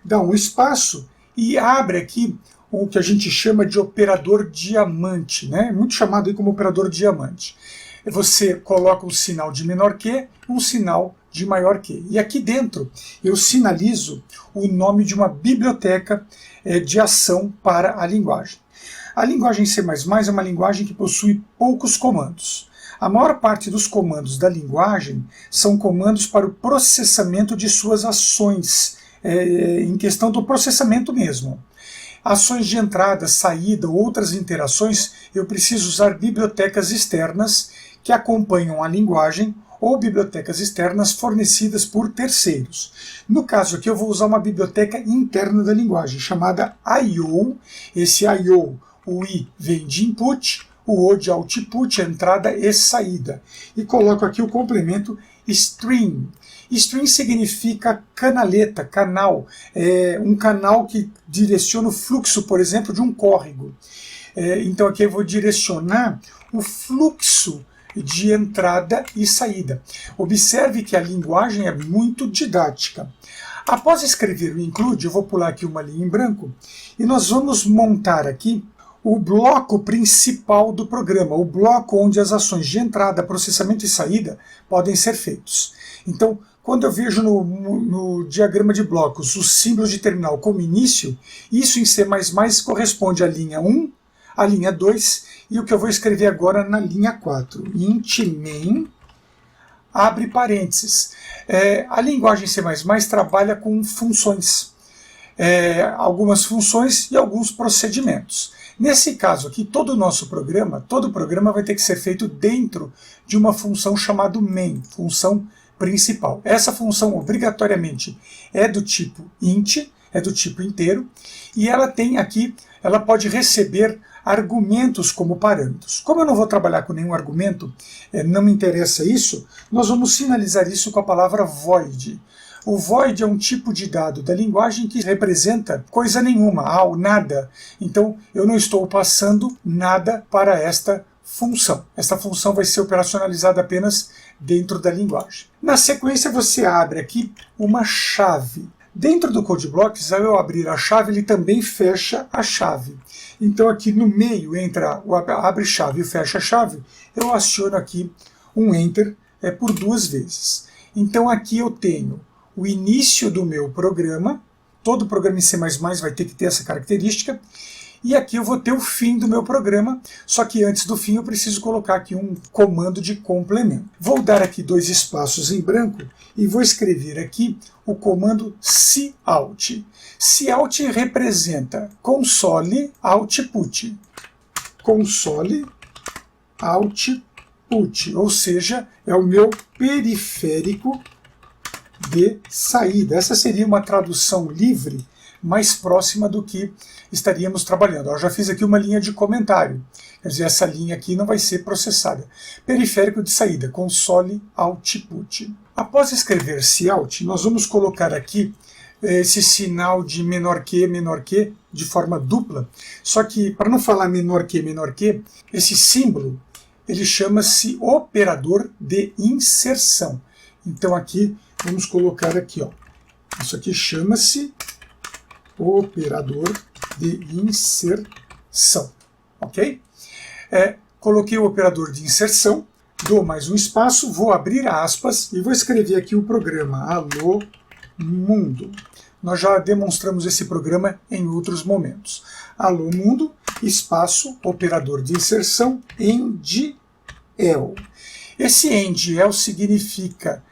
Dá um espaço e abre aqui o que a gente chama de operador diamante, né? Muito chamado aí como operador diamante. Você coloca um sinal de menor que, um sinal de maior que. E aqui dentro eu sinalizo o nome de uma biblioteca de ação para a linguagem. A linguagem C++ é uma linguagem que possui poucos comandos. A maior parte dos comandos da linguagem são comandos para o processamento de suas ações, em questão do processamento mesmo. Ações de entrada, saída ou outras interações, eu preciso usar bibliotecas externas que acompanham a linguagem ou bibliotecas externas fornecidas por terceiros. No caso aqui eu vou usar uma biblioteca interna da linguagem, chamada I/O. Esse I/O, o I vem de input, o O de output, entrada e saída. E coloco aqui o complemento string. String significa canaleta, canal. É um canal que direciona o fluxo, por exemplo, de um córrego. Então aqui eu vou direcionar o fluxo de entrada e saída. Observe que a linguagem é muito didática. Após escrever o include, eu vou pular aqui uma linha em branco e nós vamos montar aqui o bloco principal do programa, o bloco onde as ações de entrada, processamento e saída podem ser feitos. Então, quando eu vejo no diagrama de blocos os símbolos de terminal como início, isso em C++ corresponde à linha 1, à linha 2 e o que eu vou escrever agora na linha 4. Int main, abre parênteses. A linguagem C++ trabalha com funções. Algumas funções e alguns procedimentos. Nesse caso aqui, todo o programa vai ter que ser feito dentro de uma função chamada main, função principal. Essa função obrigatoriamente é do tipo int, é do tipo inteiro, e ela pode receber argumentos como parâmetros. Como eu não vou trabalhar com nenhum argumento, não me interessa isso, nós vamos finalizar isso com a palavra void. O void é um tipo de dado da linguagem que representa coisa nenhuma, nada. Então, eu não estou passando nada para esta função. Esta função vai ser operacionalizada apenas dentro da linguagem. Na sequência, você abre aqui uma chave. Dentro do CodeBlocks, ao eu abrir a chave, ele também fecha a chave. Então, aqui no meio, entre o abre-chave e o fecha-chave, eu aciono aqui um Enter por 2 vezes. Então, aqui eu tenho o início do meu programa, todo programa em C++ vai ter que ter essa característica, e aqui eu vou ter o fim do meu programa, só que antes do fim eu preciso colocar aqui um comando de complemento. Vou dar aqui 2 espaços em branco e vou escrever aqui o comando cout. Cout representa console output. Console output, ou seja, é o meu periférico de saída. Essa seria uma tradução livre mais próxima do que estaríamos trabalhando. Eu já fiz aqui uma linha de comentário, quer dizer, essa linha aqui não vai ser processada. Periférico de saída, console output. Após escrever cout, nós vamos colocar aqui esse sinal de menor que, de forma dupla, só que, para não falar menor que, esse símbolo, ele chama-se operador de inserção. Então aqui, vamos colocar aqui, isso aqui chama-se operador de inserção, ok? Coloquei o operador de inserção, dou mais um espaço, vou abrir aspas e vou escrever aqui o programa Alô Mundo. Nós já demonstramos esse programa em outros momentos. Alô Mundo, espaço, operador de inserção, endl. Esse endl significa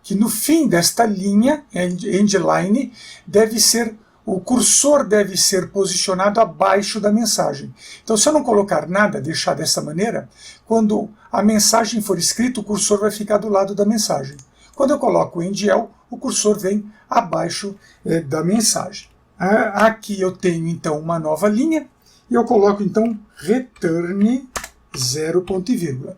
que no fim desta linha, endline, o cursor deve ser posicionado abaixo da mensagem. Então, se eu não colocar nada, deixar dessa maneira, quando a mensagem for escrita, o cursor vai ficar do lado da mensagem. Quando eu coloco o endl, o cursor vem abaixo da mensagem. Aqui eu tenho, então, uma nova linha, e eu coloco, então, return 0 ponto e vírgula.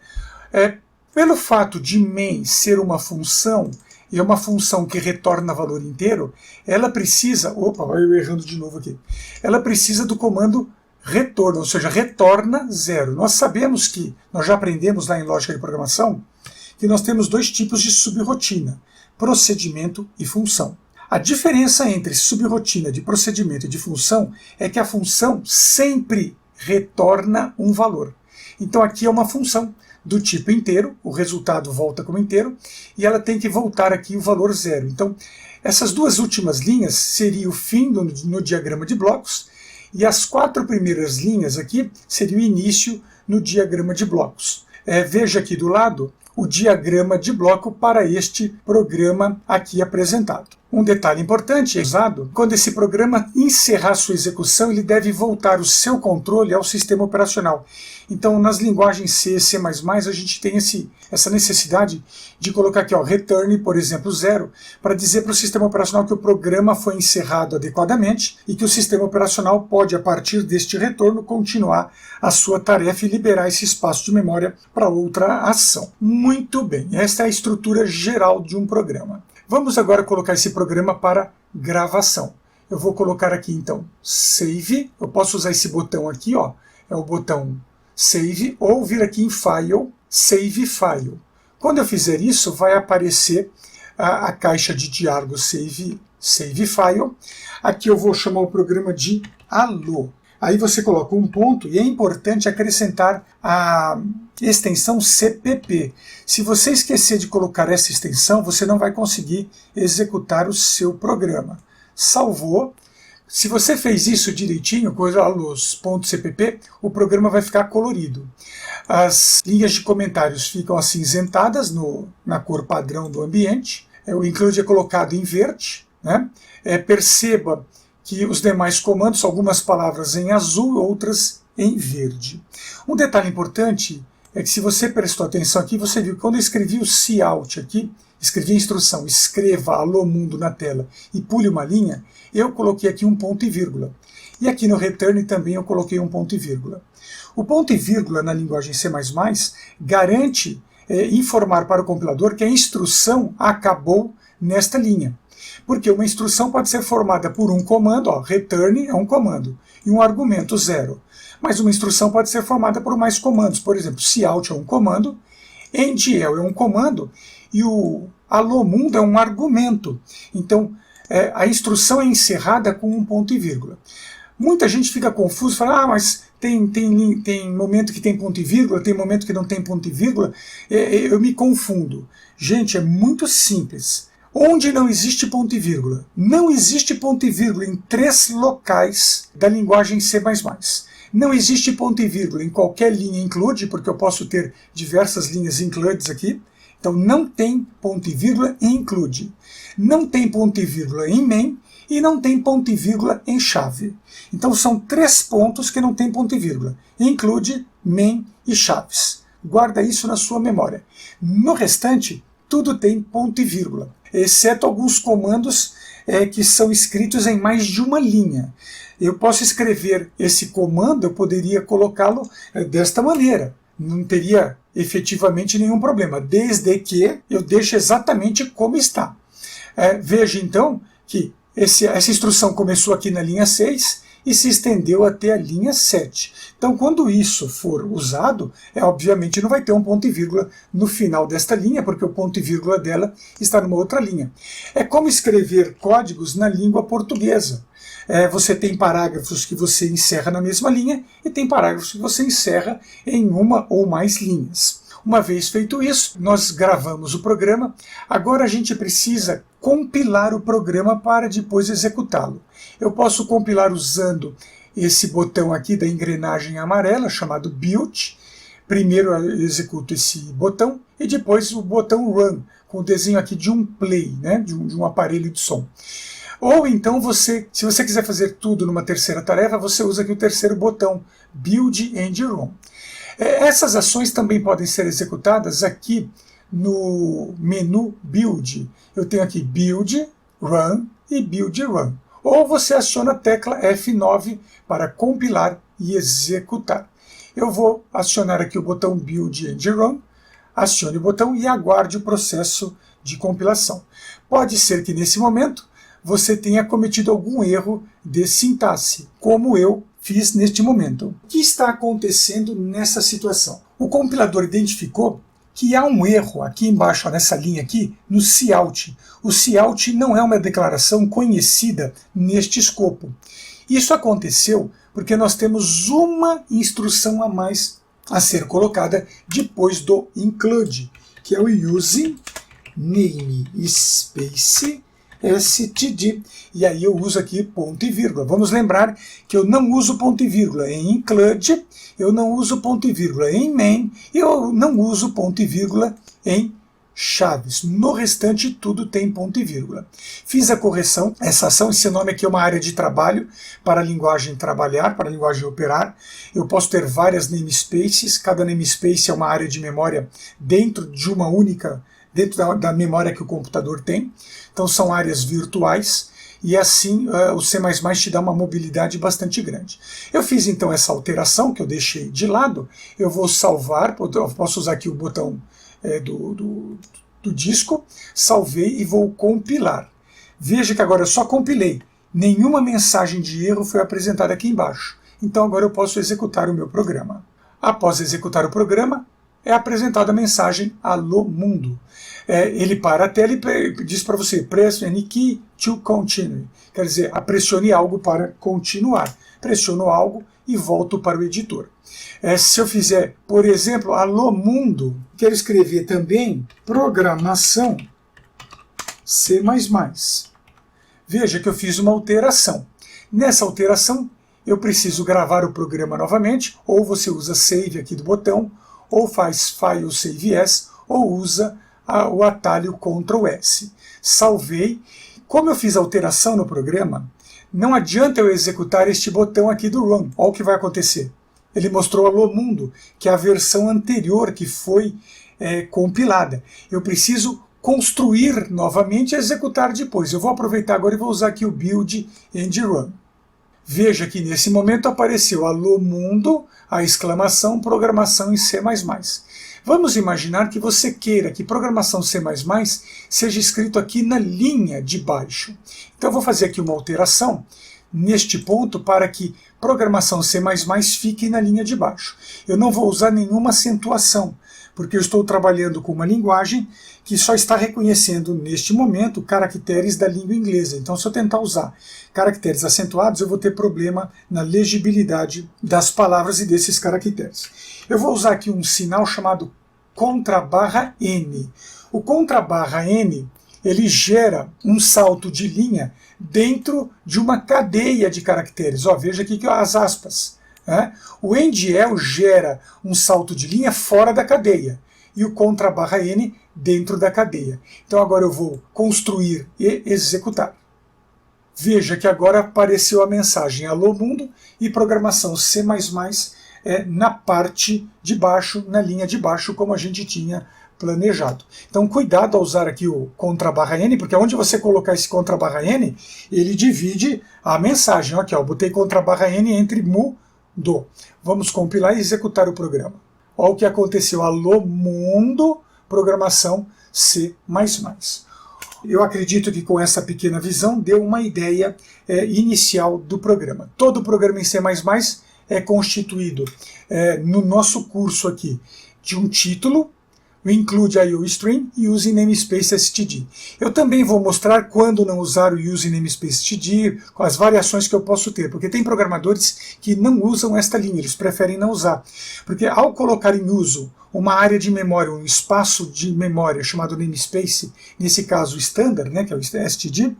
Pelo fato de main ser uma função, e é uma função que retorna valor inteiro, ela precisa, eu errando de novo aqui, ela precisa do comando retorno, ou seja, retorna 0. Nós sabemos que, nós já aprendemos lá em lógica de programação, que nós temos 2 tipos de subrotina, procedimento e função. A diferença entre subrotina de procedimento e de função é que a função sempre retorna um valor. Então aqui é uma função do tipo inteiro, o resultado volta como inteiro, e ela tem que voltar aqui o valor 0. Então, essas 2 últimas linhas seria o fim no diagrama de blocos, e as 4 primeiras linhas aqui seria o início no diagrama de blocos. Veja aqui do lado o diagrama de bloco para este programa aqui apresentado. Um detalhe importante é usado quando esse programa encerrar sua execução, ele deve voltar o seu controle ao sistema operacional. Então, nas linguagens C, C++, a gente tem essa necessidade de colocar aqui, ó, return, por exemplo, 0, para dizer para o sistema operacional que o programa foi encerrado adequadamente e que o sistema operacional pode, a partir deste retorno, continuar a sua tarefa e liberar esse espaço de memória para outra ação. Muito bem, esta é a estrutura geral de um programa. Vamos agora colocar esse programa para gravação. Eu vou colocar aqui então Save. Eu posso usar esse botão aqui, ó, é o botão Save, ou vir aqui em File, Save File. Quando eu fizer isso, vai aparecer a caixa de diálogo Save File. Aqui eu vou chamar o programa de Alô. Aí você coloca um ponto e é importante acrescentar a extensão CPP. Se você esquecer de colocar essa extensão, você não vai conseguir executar o seu programa. Salvou. Se você fez isso direitinho, com os pontos CPP, o programa vai ficar colorido. As linhas de comentários ficam acinzentadas na cor padrão do ambiente. O include é colocado em verde, né? Perceba que os demais comandos, algumas palavras em azul, outras em verde. Um detalhe importante é que se você prestou atenção aqui, você viu que quando eu escrevi o cout aqui, escrevi a instrução, escreva alô mundo na tela e pule uma linha, eu coloquei aqui um ponto e vírgula. E aqui no return também eu coloquei um ponto e vírgula. O ponto e vírgula na linguagem C++ garante informar para o compilador que a instrução acabou nesta linha. Porque uma instrução pode ser formada por um comando, ó, return é um comando, e um argumento 0. Mas uma instrução pode ser formada por mais comandos. Por exemplo, cout é um comando, endl é um comando, e o alô mundo é um argumento. Então, a instrução é encerrada com um ponto e vírgula. Muita gente fica confusa, fala, mas tem momento que tem ponto e vírgula, tem momento que não tem ponto e vírgula. Eu me confundo. Gente, é muito simples. Onde não existe ponto e vírgula? Não existe ponto e vírgula em 3 locais da linguagem C++. Não existe ponto e vírgula em qualquer linha include, porque eu posso ter diversas linhas includes aqui. Então não tem ponto e vírgula em include. Não tem ponto e vírgula em main e não tem ponto e vírgula em chave. Então são 3 pontos que não tem ponto e vírgula. Include, main e chaves. Guarda isso na sua memória. No restante, tudo tem ponto e vírgula, exceto alguns comandos que são escritos em mais de uma linha. Eu posso escrever esse comando, eu poderia colocá-lo desta maneira. Não teria efetivamente nenhum problema, desde que eu deixe exatamente como está. Veja então que essa instrução começou aqui na linha 6 e se estendeu até a linha 7. Então, quando isso for usado, obviamente não vai ter um ponto e vírgula no final desta linha, porque o ponto e vírgula dela está numa outra linha. É como escrever códigos na língua portuguesa. Você tem parágrafos que você encerra na mesma linha e tem parágrafos que você encerra em uma ou mais linhas. Uma vez feito isso, nós gravamos o programa. Agora a gente precisa compilar o programa para depois executá-lo. Eu posso compilar usando esse botão aqui da engrenagem amarela, chamado Build. Primeiro eu executo esse botão e depois o botão Run, com o desenho aqui de um play, né, de um aparelho de som. Ou então se você quiser fazer tudo numa terceira tarefa, você usa aqui o terceiro botão, Build and Run. Essas ações também podem ser executadas aqui no menu Build. Eu tenho aqui Build, Run e Build Run. Ou você aciona a tecla F9 para compilar e executar. Eu vou acionar aqui o botão Build and Run, acione o botão e aguarde o processo de compilação. Pode ser que nesse momento você tenha cometido algum erro de sintaxe, como eu fiz neste momento. O que está acontecendo nessa situação? O compilador identificou que há um erro aqui embaixo, nessa linha aqui, no cout. O cout não é uma declaração conhecida neste escopo. Isso aconteceu porque nós temos uma instrução a mais a ser colocada depois do include, que é o use namespace std, e aí eu uso aqui ponto e vírgula. Vamos lembrar que eu não uso ponto e vírgula em include, eu não uso ponto e vírgula em main, e eu não uso ponto e vírgula em chaves. No restante, tudo tem ponto e vírgula. Fiz a correção. Essa ação, esse nome aqui é uma área de trabalho para a linguagem trabalhar, para a linguagem operar. Eu posso ter várias namespaces. Cada namespace é uma área de memória dentro de uma única, dentro da memória que o computador tem. Então são áreas virtuais. E assim o C++ te dá uma mobilidade bastante grande. Eu fiz então essa alteração que eu deixei de lado. Eu vou salvar, eu posso usar aqui o botão do disco, salvei e vou compilar. Veja que agora eu só compilei. Nenhuma mensagem de erro foi apresentada aqui embaixo. Então agora eu posso executar o meu programa. Após executar o programa, é apresentada a mensagem Alô Mundo. Ele para a tela e diz para você Press any key to continue. Quer dizer, pressione algo para continuar. Pressiono algo e volto para o editor. Se eu fizer, por exemplo, Alô Mundo, quero escrever também programação C++. Veja que eu fiz uma alteração. Nessa alteração, eu preciso gravar o programa novamente, ou você usa Save aqui do botão, ou faz File Save As, ou usa o atalho Ctrl S. Salvei. Como eu fiz alteração no programa, não adianta eu executar este botão aqui do Run. Olha o que vai acontecer. Ele mostrou Alô Mundo, que é a versão anterior que foi compilada. Eu preciso construir novamente e executar depois. Eu vou aproveitar agora e vou usar aqui o Build and Run. Veja que nesse momento apareceu Alô Mundo, a exclamação, programação em C++. Vamos imaginar que você queira que programação C++ seja escrito aqui na linha de baixo. Então eu vou fazer aqui uma alteração neste ponto para que programação C++ fique na linha de baixo. Eu não vou usar nenhuma acentuação, porque eu estou trabalhando com uma linguagem que só está reconhecendo neste momento caracteres da língua inglesa. Então se eu tentar usar caracteres acentuados, eu vou ter problema na legibilidade das palavras e desses caracteres. Eu vou usar aqui um sinal chamado *N. O *N ele gera um salto de linha dentro de uma cadeia de caracteres. Veja aqui que as aspas. O endl gera um salto de linha fora da cadeia e o *N dentro da cadeia. Então agora eu vou construir e executar. Veja que agora apareceu a mensagem Alô Mundo e programação C++ na parte de baixo, na linha de baixo, como a gente tinha planejado. Então cuidado ao usar aqui o *N, porque onde você colocar esse *N, ele divide a mensagem. Aqui, botei *N entre mu, do. Vamos compilar e executar o programa. Olha o que aconteceu. Alô Mundo, programação C++. Eu acredito que com essa pequena visão deu uma ideia inicial do programa. Todo programa em C++ é constituído no nosso curso aqui de um título, o include IOStream e use namespace std. Eu também vou mostrar quando não usar o use namespace std, com as variações que eu posso ter, porque tem programadores que não usam esta linha, eles preferem não usar. Porque ao colocar em uso uma área de memória, um espaço de memória chamado namespace, nesse caso o standard, que é o std,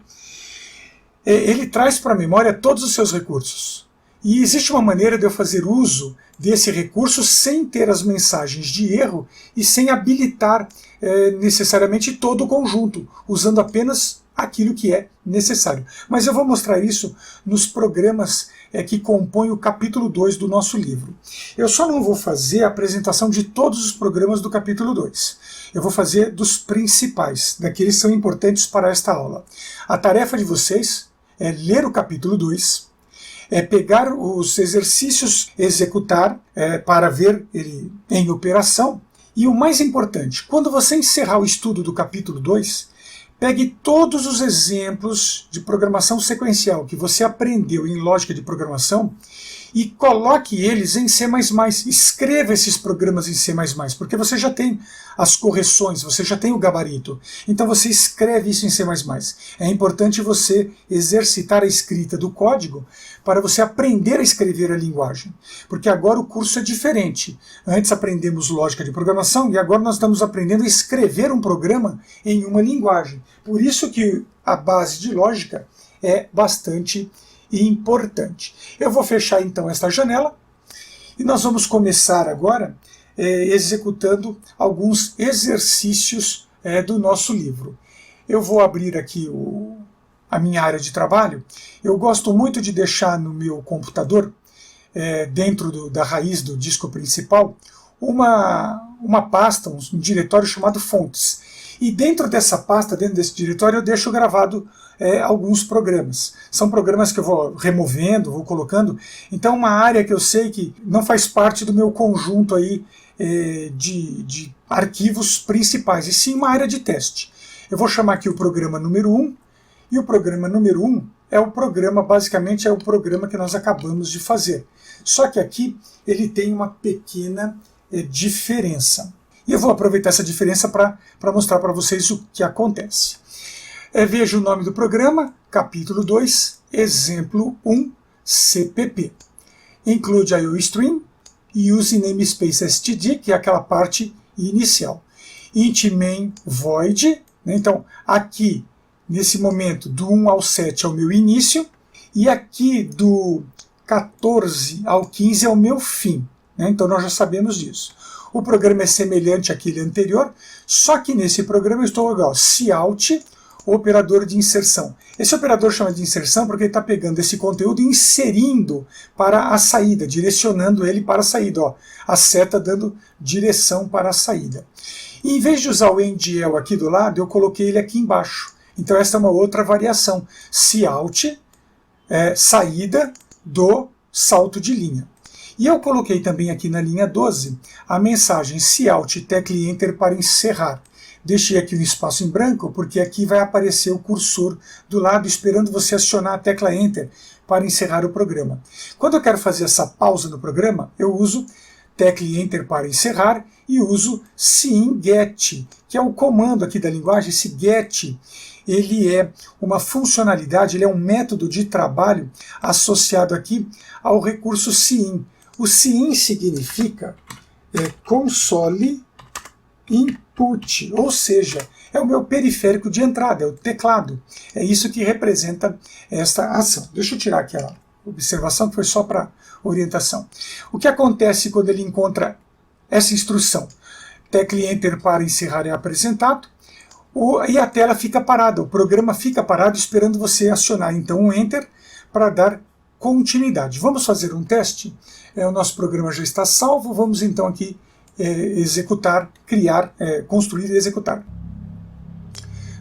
ele traz para a memória todos os seus recursos. E existe uma maneira de eu fazer uso desse recurso sem ter as mensagens de erro e sem habilitar necessariamente todo o conjunto, usando apenas aquilo que é necessário. Mas eu vou mostrar isso nos programas que compõem o capítulo 2 do nosso livro. Eu só não vou fazer a apresentação de todos os programas do capítulo 2. Eu vou fazer dos principais, daqueles que são importantes para esta aula. A tarefa de vocês é ler o capítulo 2, pegar os exercícios, executar para ver ele em operação. E o mais importante, quando você encerrar o estudo do capítulo 2, pegue todos os exemplos de programação sequencial que você aprendeu em lógica de programação e coloque eles em C++. Escreva esses programas em C++, porque você já tem as correções, você já tem o gabarito. Então você escreve isso em C++. É importante você exercitar a escrita do código para você aprender a escrever a linguagem. Porque agora o curso é diferente. Antes aprendemos lógica de programação e agora nós estamos aprendendo a escrever um programa em uma linguagem. Por isso que a base de lógica é bastante importante. Eu vou fechar então esta janela e nós vamos começar agora executando alguns exercícios do nosso livro. Eu vou abrir aqui a minha área de trabalho. Eu gosto muito de deixar no meu computador, dentro da raiz do disco principal, uma pasta, um diretório chamado fontes. E dentro dessa pasta, dentro desse diretório, eu deixo gravado alguns programas. São programas que eu vou removendo, vou colocando. Então, uma área que eu sei que não faz parte do meu conjunto aí, de arquivos principais, e sim uma área de teste. Eu vou chamar aqui o programa número 1, e o programa número 1 basicamente é o programa que nós acabamos de fazer. Só que aqui ele tem uma pequena diferença. E eu vou aproveitar essa diferença para mostrar para vocês o que acontece. Veja o nome do programa, capítulo 2, exemplo 1, CPP. Include IOStream e use namespace std, que é aquela parte inicial. Int main void, né? Então aqui, nesse momento, do 1 ao 7 é o meu início, e aqui do 14 ao 15 é o meu fim. Né? Então nós já sabemos disso. O programa é semelhante àquele anterior, só que nesse programa eu estou igual cout, operador de inserção. Esse operador chama de inserção porque ele está pegando esse conteúdo e inserindo para a saída, direcionando ele para a saída. Ó, a seta dando direção para a saída. E em vez de usar o endl aqui do lado, eu coloquei ele aqui embaixo. Então essa é uma outra variação. Cout, saída do salto de linha. E eu coloquei também aqui na linha 12 a mensagem cout tecle enter para encerrar. Deixei aqui um espaço em branco porque aqui vai aparecer o cursor do lado esperando você acionar a tecla enter para encerrar o programa. Quando eu quero fazer essa pausa no programa, eu uso tecle enter para encerrar e uso get, que é o comando aqui da linguagem. Esse get, ele é uma funcionalidade, ele é um método de trabalho associado aqui ao recurso cin. O cin significa console input, ou seja, é o meu periférico de entrada, é o teclado. É isso que representa esta ação. Deixa eu tirar aqui a observação que foi só para orientação. O que acontece quando ele encontra essa instrução? Tecle enter para encerrar é apresentado, e a tela fica parada, o programa fica parado esperando você acionar então um enter para dar continuidade. Vamos fazer um teste? O nosso programa já está salvo, vamos então aqui executar, criar, construir e executar.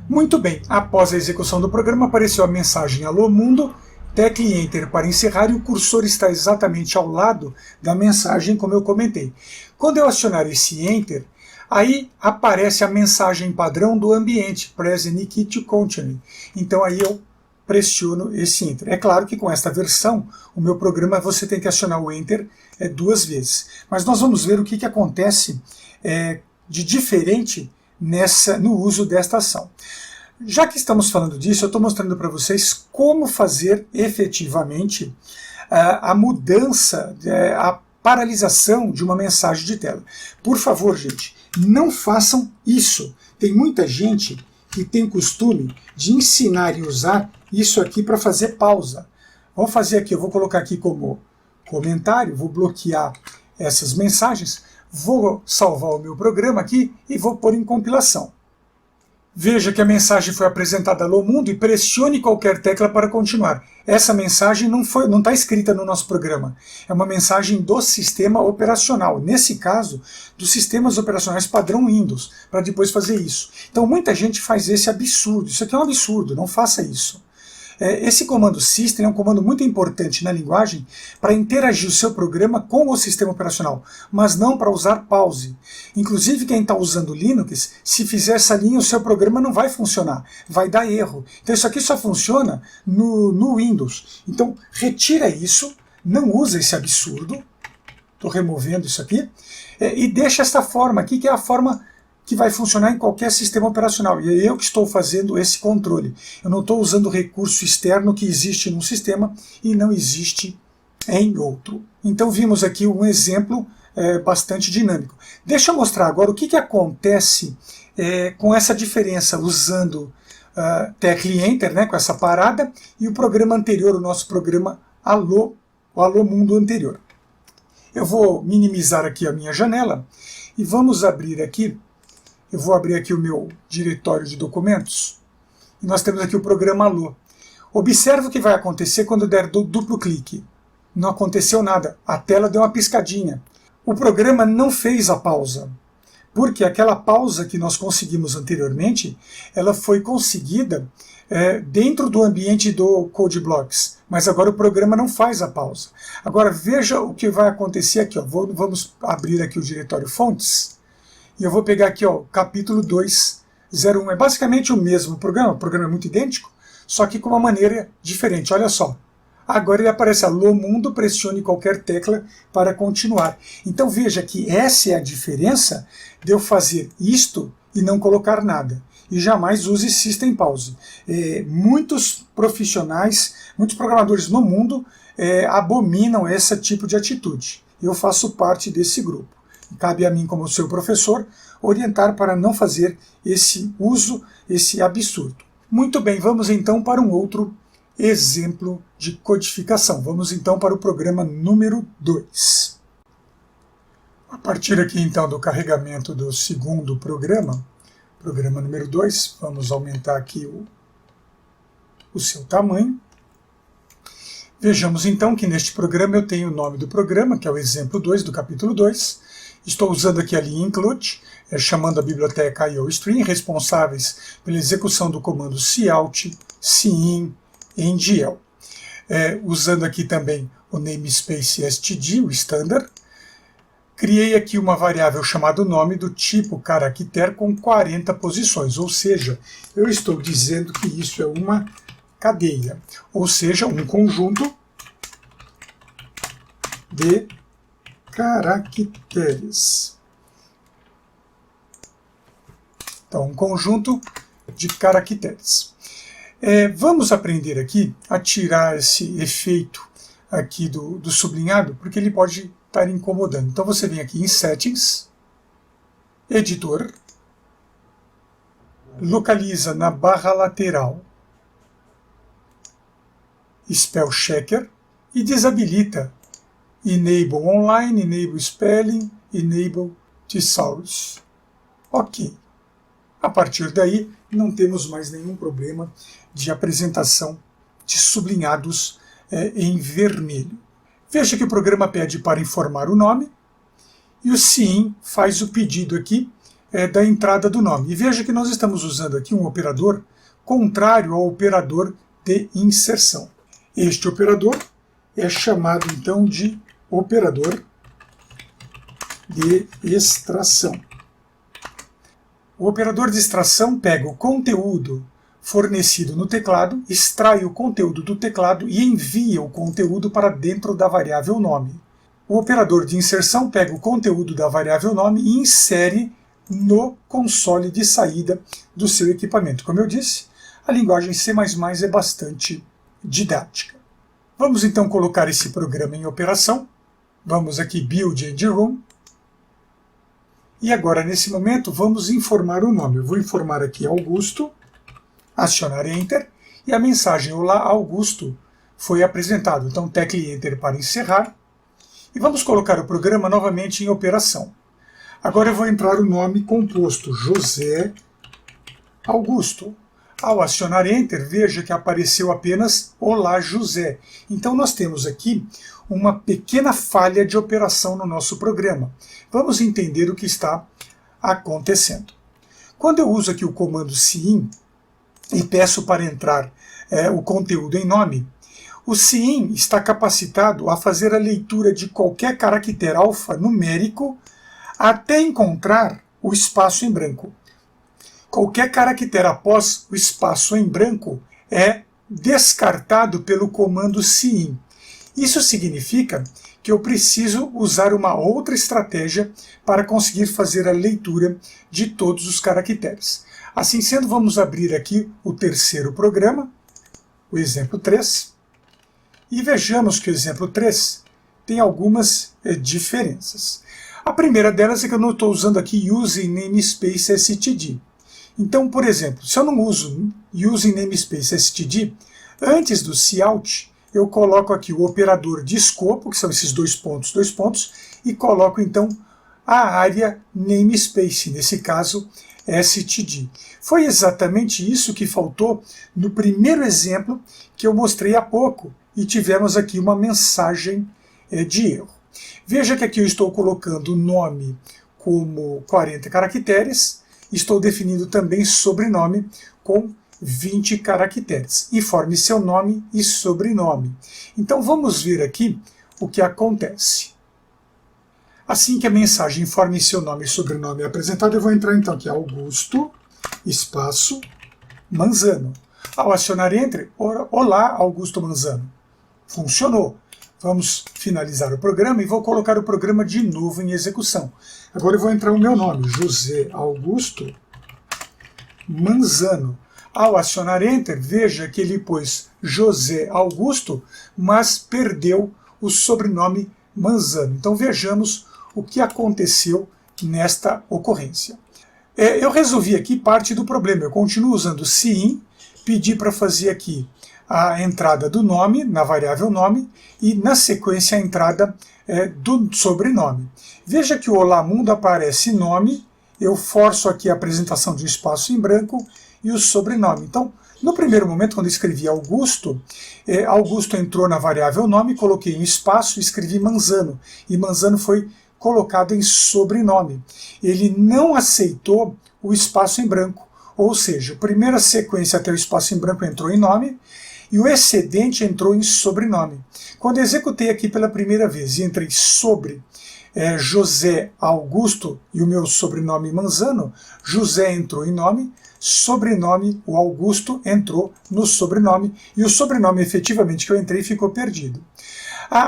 Muito bem, após a execução do programa apareceu a mensagem Alô Mundo, tecle enter para encerrar e o cursor está exatamente ao lado da mensagem como eu comentei. Quando eu acionar esse enter, aí aparece a mensagem padrão do ambiente, present key to continue. Então aí eu pressiono esse enter. É claro que com esta versão, o meu programa você tem que acionar o enter 2 vezes. Mas nós vamos ver o que acontece de diferente no uso desta ação. Já que estamos falando disso, eu estou mostrando para vocês como fazer efetivamente a mudança, a paralisação de uma mensagem de tela. Por favor, gente, não façam isso. Tem muita gente que tem costume de ensinar e usar isso aqui para fazer pausa. Vamos fazer aqui, eu vou colocar aqui como comentário, vou bloquear essas mensagens, vou salvar o meu programa aqui e vou pôr em compilação. Veja que a mensagem foi apresentada ao mundo e pressione qualquer tecla para continuar. Essa mensagem não está escrita no nosso programa. É uma mensagem do sistema operacional. Nesse caso, dos sistemas operacionais padrão Windows, para depois fazer isso. Então muita gente faz esse absurdo. Isso aqui é um absurdo, não faça isso. Esse comando system é um comando muito importante na linguagem para interagir o seu programa com o sistema operacional, mas não para usar pause. Inclusive quem está usando Linux, se fizer essa linha o seu programa não vai funcionar, vai dar erro. Então isso aqui só funciona no Windows. Então retira isso, não usa esse absurdo, estou removendo isso aqui, e deixa esta forma aqui que é a forma que vai funcionar em qualquer sistema operacional. E é eu que estou fazendo esse controle. Eu não estou usando o recurso externo que existe num sistema e não existe em outro. Então vimos aqui um exemplo bastante dinâmico. Deixa eu mostrar agora o que acontece com essa diferença, usando tecle enter, né, com essa parada, e o programa anterior, o nosso programa Alô, o Alô Mundo anterior. Eu vou minimizar aqui a minha janela e vamos abrir aqui Eu vou abrir aqui o meu diretório de documentos. E nós temos aqui o programa Alô. Observe o que vai acontecer quando eu der duplo clique. Não aconteceu nada. A tela deu uma piscadinha. O programa não fez a pausa. Porque aquela pausa que nós conseguimos anteriormente, ela foi conseguida dentro do ambiente do CodeBlocks. Mas agora o programa não faz a pausa. Agora veja o que vai acontecer aqui. Ó. Vamos abrir aqui o diretório fontes. E eu vou pegar aqui ó, capítulo 201. É basicamente o mesmo programa. O programa é muito idêntico, só que com uma maneira diferente. Olha só. Agora ele aparece, alô mundo, pressione qualquer tecla para continuar. Então veja que essa é a diferença de eu fazer isto e não colocar nada. E jamais use System Pause. Muitos profissionais, muitos programadores no mundo abominam esse tipo de atitude. Eu faço parte desse grupo. Cabe a mim, como seu professor, orientar para não fazer esse uso, esse absurdo. Muito bem, vamos então para um outro exemplo de codificação. Vamos então para o programa número 2. A partir aqui então do carregamento do segundo programa número 2, vamos aumentar aqui o seu tamanho. Vejamos então que neste programa eu tenho o nome do programa, que é o exemplo 2 do capítulo 2. Estou usando aqui a linha include, chamando a biblioteca IOStream, responsáveis pela execução do comando cout, cin, ngl. Usando aqui também o namespace std, o standard. Criei aqui uma variável chamada nome do tipo caractere com 40 posições, ou seja, eu estou dizendo que isso é uma cadeia, ou seja, um conjunto de caracteres. Então, um conjunto de caracteres. Vamos aprender aqui a tirar esse efeito aqui do sublinhado, porque ele pode estar incomodando. Então você vem aqui em Settings, Editor, localiza na barra lateral Spell Checker e desabilita Enable Online, Enable Spelling, Enable Thesaurus. Ok. A partir daí, não temos mais nenhum problema de apresentação de sublinhados em vermelho. Veja que o programa pede para informar o nome e o cin faz o pedido aqui da entrada do nome. E veja que nós estamos usando aqui um operador contrário ao operador de inserção. Este operador é chamado então de operador de extração. O operador de extração pega o conteúdo fornecido no teclado, extrai o conteúdo do teclado e envia o conteúdo para dentro da variável nome. O operador de inserção pega o conteúdo da variável nome e insere no console de saída do seu equipamento. Como eu disse, a linguagem C++ é bastante didática. Vamos então colocar esse programa em operação. Vamos aqui Build and Run. E agora, nesse momento, vamos informar o nome. Eu vou informar aqui Augusto, acionar Enter, e a mensagem Olá, Augusto foi apresentado. Então, tecle Enter para encerrar. E vamos colocar o programa novamente em operação. Agora eu vou entrar o nome composto, José Augusto. Ao acionar Enter, veja que apareceu apenas Olá, José. Então, nós temos aqui uma pequena falha de operação no nosso programa. Vamos entender o que está acontecendo. Quando eu uso aqui o comando cin e peço para entrar o conteúdo em nome, o cin está capacitado a fazer a leitura de qualquer caractere alfanumérico até encontrar o espaço em branco. Qualquer caractere após o espaço em branco é descartado pelo comando cin. Isso significa que eu preciso usar uma outra estratégia para conseguir fazer a leitura de todos os caracteres. Assim sendo, vamos abrir aqui o terceiro programa, o exemplo 3, e vejamos que o exemplo 3 tem algumas diferenças. A primeira delas é que eu não estou usando aqui using namespace std. Então, por exemplo, se eu não uso using namespace std, antes do cout, eu coloco aqui o operador de escopo, que são esses dois pontos, e coloco então a área namespace. Nesse caso, std. Foi exatamente isso que faltou no primeiro exemplo que eu mostrei há pouco, e tivemos aqui uma mensagem de erro. Veja que aqui eu estou colocando o nome como 40 caracteres, estou definindo também sobrenome com 20 caracteres. Informe seu nome e sobrenome. Então vamos ver aqui o que acontece. Assim que a mensagem informe seu nome e sobrenome é apresentada, eu vou entrar então aqui, Augusto, espaço, Manzano. Ao acionar Enter, olá, Augusto Manzano. Funcionou. Vamos finalizar o programa e vou colocar o programa de novo em execução. Agora eu vou entrar o meu nome, José Augusto Manzano. Ao acionar Enter, veja que ele pôs José Augusto, mas perdeu o sobrenome Manzano. Então vejamos o que aconteceu nesta ocorrência. Eu resolvi aqui parte do problema. Eu continuo usando cin, pedi para fazer aqui a entrada do nome, na variável nome, e na sequência a entrada do sobrenome. Veja que o Olá Mundo aparece nome, eu forço aqui a apresentação de um espaço em branco e o sobrenome. Então, no primeiro momento, quando eu escrevi Augusto, Augusto entrou na variável nome, coloquei um espaço e escrevi Manzano, e Manzano foi colocado em sobrenome. Ele não aceitou o espaço em branco, ou seja, a primeira sequência até o espaço em branco entrou em nome, e o excedente entrou em sobrenome. Quando eu executei aqui pela primeira vez e entrei sobre José Augusto e o meu sobrenome Manzano, José entrou em nome, sobrenome, o Augusto entrou no sobrenome, e o sobrenome efetivamente que eu entrei ficou perdido.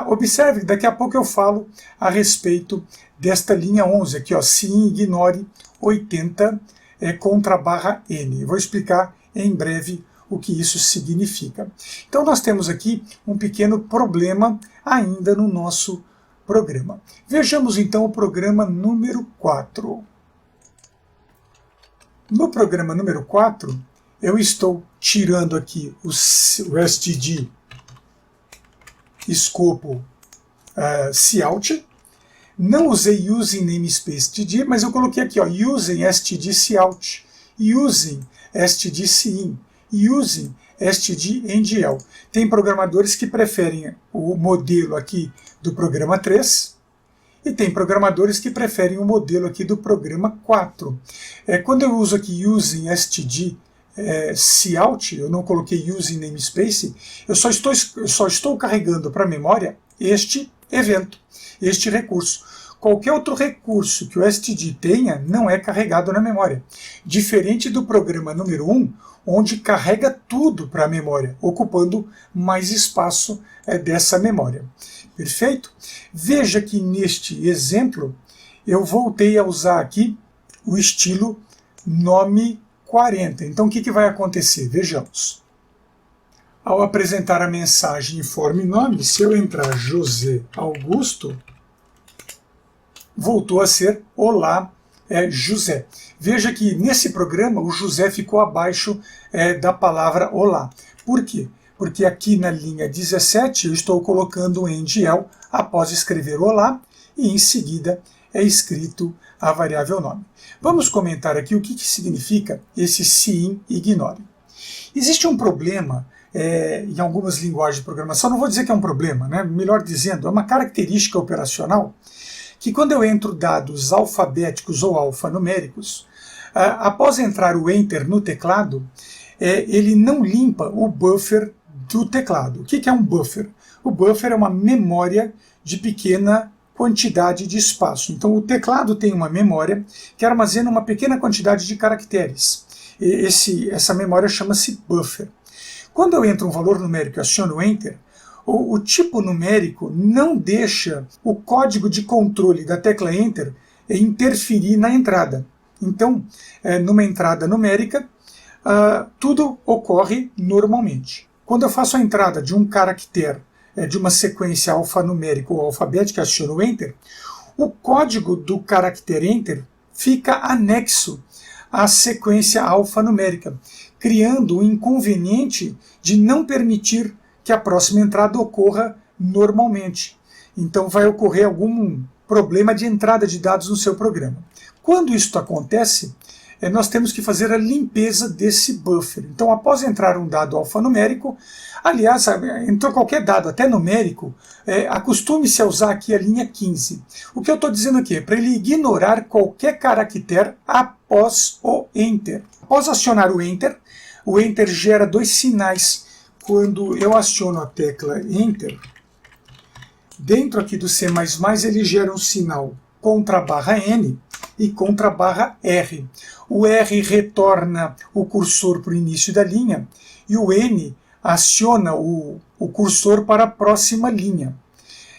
Observe, daqui a pouco eu falo a respeito desta linha 11, aqui, ó, sim, ignore 80 contra barra N. Eu vou explicar em breve o que isso significa. Então nós temos aqui um pequeno problema ainda no nosso programa. Vejamos então o programa número 4. No programa número 4, eu estou tirando aqui o std escopo cout. Não usei using namespace std, mas eu coloquei aqui, ó, using std cout, using std cin, using std endl. Tem programadores que preferem o modelo aqui do programa 3, e tem programadores que preferem o modelo aqui do programa 4. Quando eu uso aqui using std cout, eu não coloquei using namespace, eu só estou carregando para a memória este evento, este recurso. Qualquer outro recurso que o std tenha não é carregado na memória. Diferente do programa número 1, onde carrega tudo para a memória, ocupando mais espaço dessa memória. Perfeito? Veja que neste exemplo eu voltei a usar aqui o estilo nome 40. Então o que vai acontecer? Vejamos. Ao apresentar a mensagem informe nome, se eu entrar José Augusto, voltou a ser Olá José. Veja que nesse programa o José ficou abaixo da palavra Olá. Por quê? Porque aqui na linha 17 eu estou colocando o endl após escrever Olá e em seguida é escrito a variável nome. Vamos comentar aqui o que significa esse cin ignore. Existe um problema em algumas linguagens de programação, não vou dizer que é um problema, né? Melhor dizendo, é uma característica operacional que quando eu entro dados alfabéticos ou alfanuméricos, após entrar o Enter no teclado, ele não limpa o buffer do teclado. O que é um buffer? O buffer é uma memória de pequena quantidade de espaço. Então o teclado tem uma memória que armazena uma pequena quantidade de caracteres. Essa memória chama-se buffer. Quando eu entro um valor numérico e aciono Enter, o tipo numérico não deixa o código de controle da tecla Enter interferir na entrada. Então, numa entrada numérica, tudo ocorre normalmente. Quando eu faço a entrada de um caractere de uma sequência alfanumérica ou alfabética e aciono Enter, o código do caractere Enter fica anexo à sequência alfanumérica, criando o inconveniente de não permitir que a próxima entrada ocorra normalmente. Então vai ocorrer algum problema de entrada de dados no seu programa. Quando isso acontece, nós temos que fazer a limpeza desse buffer. Então, após entrar um dado alfanumérico, aliás, entrou qualquer dado, até numérico, acostume-se a usar aqui a linha 15. O que eu estou dizendo aqui é para ele ignorar qualquer caractere após o Enter. Após acionar o Enter gera dois sinais. Quando eu aciono a tecla Enter, dentro aqui do C++, ele gera um sinal contra a barra N e contra a barra R. O R retorna o cursor para o início da linha e o N aciona o cursor para a próxima linha.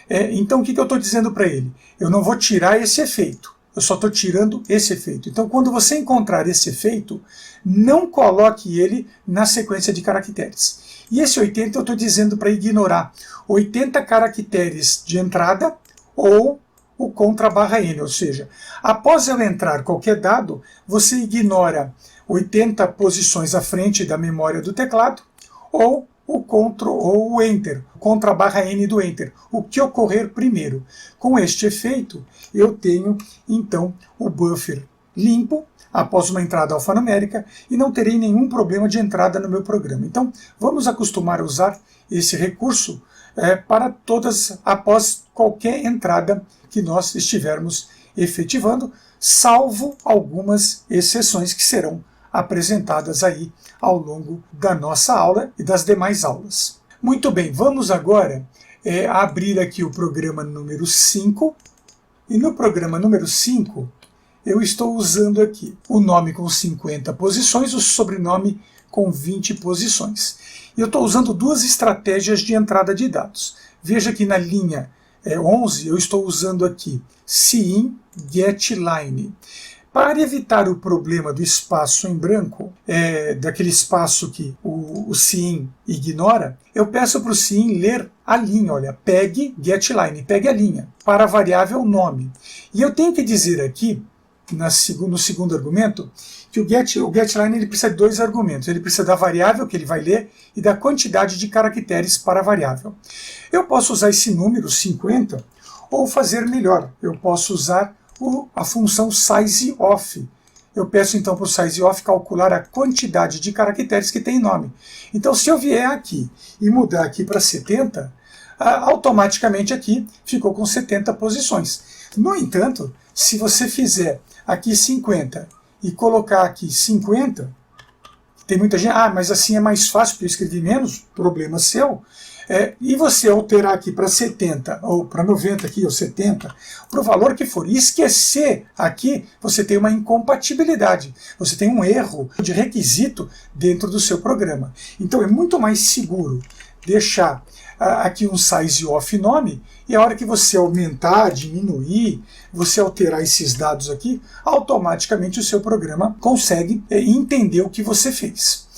Então, o que eu estou dizendo para ele? Eu não vou tirar esse efeito, eu só estou tirando esse efeito. Então, quando você encontrar esse efeito, não coloque ele na sequência de caracteres. E esse 80 eu estou dizendo para ignorar 80 caracteres de entrada ou o contra barra N, ou seja, após eu entrar qualquer dado, você ignora 80 posições à frente da memória do teclado ou o Ctrl ou o Enter, contra a barra N do Enter, o que ocorrer primeiro. Com este efeito, eu tenho então o buffer limpo após uma entrada alfanumérica e não terei nenhum problema de entrada no meu programa. Então, vamos acostumar a usar esse recurso para todas, após qualquer entrada que nós estivermos efetivando, salvo algumas exceções que serão apresentadas aí ao longo da nossa aula e das demais aulas. Muito bem, vamos agora abrir aqui o programa número 5, e no programa número 5 eu estou usando aqui o nome com 50 posições, o sobrenome com 20 posições. E eu estou usando duas estratégias de entrada de dados. Veja que na linha 11 eu estou usando aqui cin getLine. Para evitar o problema do espaço em branco, daquele espaço que o cin ignora, eu peço para o cin ler a linha, olha, pegue getLine, pegue a linha, para a variável nome. E eu tenho que dizer aqui, no segundo argumento, que o getLine ele precisa de dois argumentos. Ele precisa da variável que ele vai ler e da quantidade de caracteres para a variável. Eu posso usar esse número, 50, ou fazer melhor. Eu posso usar a função sizeOf. Eu peço então para o sizeOf calcular a quantidade de caracteres que tem nome. Então, se eu vier aqui e mudar aqui para 70, automaticamente aqui ficou com 70 posições. No entanto, se você fizer aqui 50 e colocar aqui 50, tem muita gente, mas assim é mais fácil porque eu escrevi menos, problema seu. E você alterar aqui para 70, ou para 90 aqui, ou 70, para o valor que for, e esquecer aqui, você tem uma incompatibilidade, você tem um erro de requisito dentro do seu programa. Então é muito mais seguro deixar aqui um sizeOf nome, e a hora que você aumentar, diminuir, você alterar esses dados aqui, automaticamente o seu programa consegue entender o que você fez.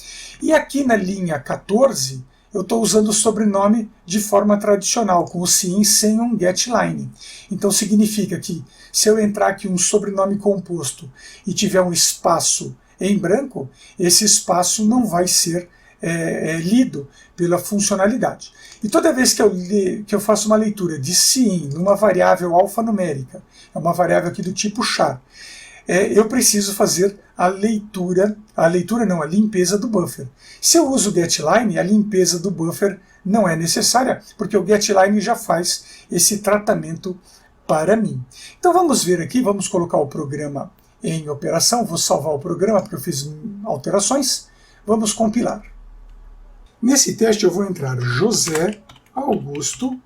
E aqui na linha 14, eu estou usando o sobrenome de forma tradicional, com o cin sem um getLine. Então significa que se eu entrar aqui um sobrenome composto e tiver um espaço em branco, esse espaço não vai ser lido pela funcionalidade. E toda vez que eu faço uma leitura de cin numa variável alfanumérica, é uma variável aqui do tipo char, eu preciso fazer a limpeza do buffer. Se eu uso o getLine, a limpeza do buffer não é necessária, porque o getLine já faz esse tratamento para mim. Então vamos ver aqui, vamos colocar o programa em operação, vou salvar o programa porque eu fiz alterações, vamos compilar. Nesse teste eu vou entrar José Augusto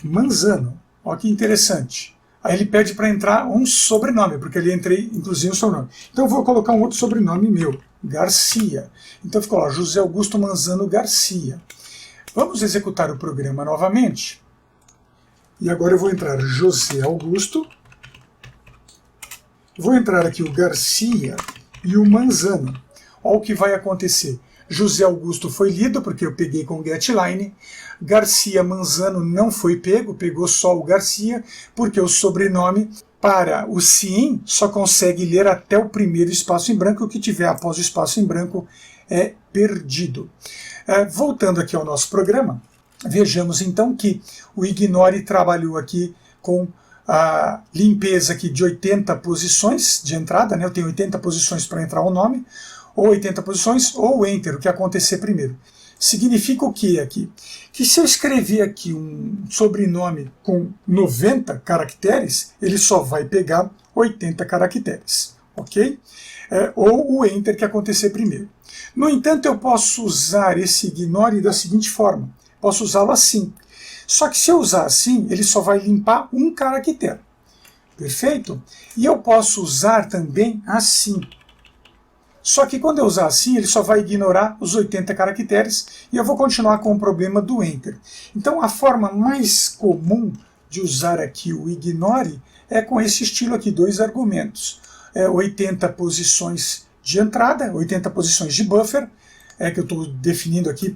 Manzano. Olha que interessante. Aí ele pede para entrar um sobrenome, porque ali entrei inclusive um sobrenome. Então eu vou colocar um outro sobrenome meu, Garcia. Então ficou lá, José Augusto Manzano Garcia. Vamos executar o programa novamente. E agora eu vou entrar José Augusto. Vou entrar aqui o Garcia e o Manzano. Olha o que vai acontecer. José Augusto foi lido, porque eu peguei com o getLine. Garcia Manzano não foi pego, pegou só o Garcia, porque o sobrenome para o cin só consegue ler até o primeiro espaço em branco, o que tiver após o espaço em branco é perdido. Voltando aqui ao nosso programa, vejamos então que o Ignore trabalhou aqui com a limpeza aqui de 80 posições de entrada, né? Eu tenho 80 posições para entrar o nome, ou 80 posições, ou Enter, o que acontecer primeiro. Significa o que aqui? Que se eu escrever aqui um sobrenome com 90 caracteres, ele só vai pegar 80 caracteres, ok? Ou o Enter que acontecer primeiro. No entanto, eu posso usar esse ignore da seguinte forma. Posso usá-lo assim. Só que se eu usar assim, ele só vai limpar um caractere. Perfeito? E eu posso usar também assim. Só que quando eu usar assim, ele só vai ignorar os 80 caracteres e eu vou continuar com o problema do Enter. Então a forma mais comum de usar aqui o ignore é com esse estilo aqui, 2 argumentos. 80 posições de entrada, 80 posições de buffer, que eu estou definindo aqui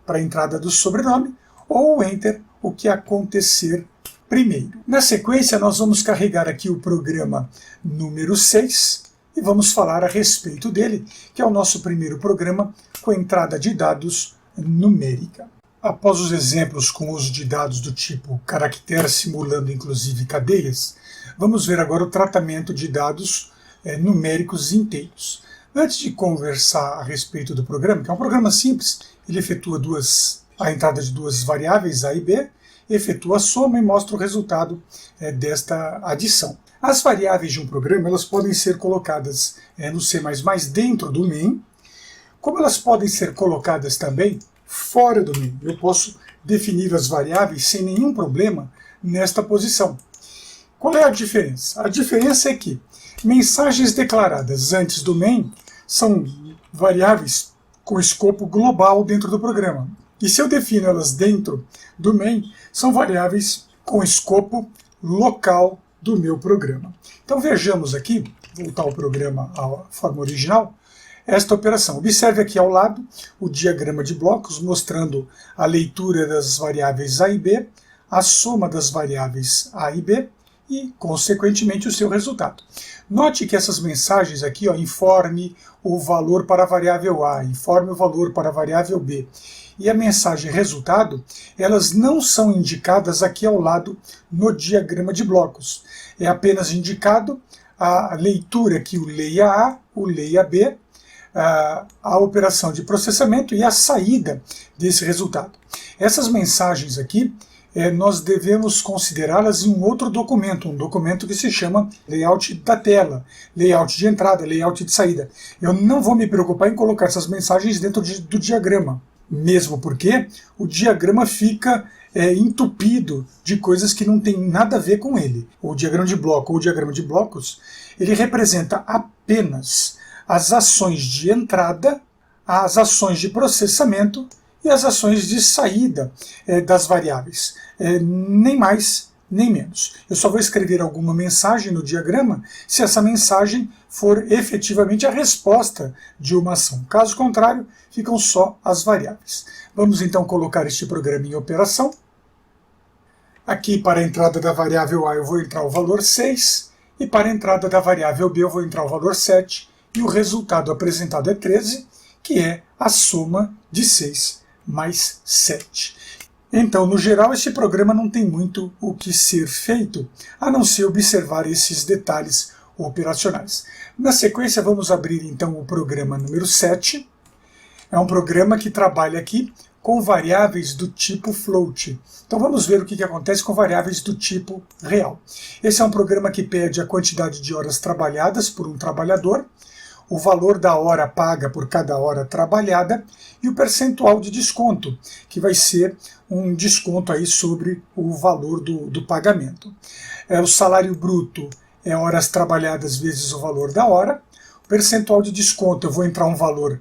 para a entrada do sobrenome, ou o Enter, o que acontecer primeiro. Na sequência, nós vamos carregar aqui o programa número 6, e vamos falar a respeito dele, que é o nosso primeiro programa com entrada de dados numérica. Após os exemplos com uso de dados do tipo caractere, simulando inclusive cadeias, vamos ver agora o tratamento de dados numéricos inteiros. Antes de conversar a respeito do programa, que é um programa simples, ele efetua a entrada de duas variáveis, A e B, efetua a soma e mostra o resultado desta adição. As variáveis de um programa elas podem ser colocadas no C++ dentro do main, como elas podem ser colocadas também fora do main. Eu posso definir as variáveis sem nenhum problema nesta posição. Qual é a diferença? A diferença é que mensagens declaradas antes do main são variáveis com escopo global dentro do programa. E se eu defino elas dentro do main, são variáveis com escopo local do meu programa. Então vejamos aqui, voltar o programa à forma original, esta operação. Observe aqui ao lado o diagrama de blocos mostrando a leitura das variáveis A e B, a soma das variáveis A e B e, consequentemente, o seu resultado. Note que essas mensagens aqui, informe o valor para a variável A, informe o valor para a variável B, e a mensagem resultado, elas não são indicadas aqui ao lado no diagrama de blocos. É apenas indicado a leitura que o leia A, o leia B, a operação de processamento e a saída desse resultado. Essas mensagens aqui, nós devemos considerá-las em um outro documento, um documento que se chama layout da tela, layout de entrada, layout de saída. Eu não vou me preocupar em colocar essas mensagens dentro do diagrama, mesmo porque o diagrama fica entupido de coisas que não tem nada a ver com ele. O diagrama de bloco ou o diagrama de blocos, ele representa apenas as ações de entrada, as ações de processamento e as ações de saída das variáveis. Nem mais, nem menos. Eu só vou escrever alguma mensagem no diagrama se essa mensagem for efetivamente a resposta de uma ação. Caso contrário, ficam só as variáveis. Vamos então colocar este programa em operação. Aqui para a entrada da variável A eu vou entrar o valor 6, e para a entrada da variável B eu vou entrar o valor 7, e o resultado apresentado é 13, que é a soma de 6 mais 7. Então, no geral, este programa não tem muito o que ser feito, a não ser observar esses detalhes operacionais. Na sequência, vamos abrir então o programa número 7. É um programa que trabalha aqui com variáveis do tipo float. Então vamos ver o que acontece com variáveis do tipo real. Esse é um programa que pede a quantidade de horas trabalhadas por um trabalhador, o valor da hora paga por cada hora trabalhada e o percentual de desconto, que vai ser um desconto aí sobre o valor do pagamento. O salário bruto é horas trabalhadas vezes o valor da hora. O percentual de desconto, eu vou entrar um valor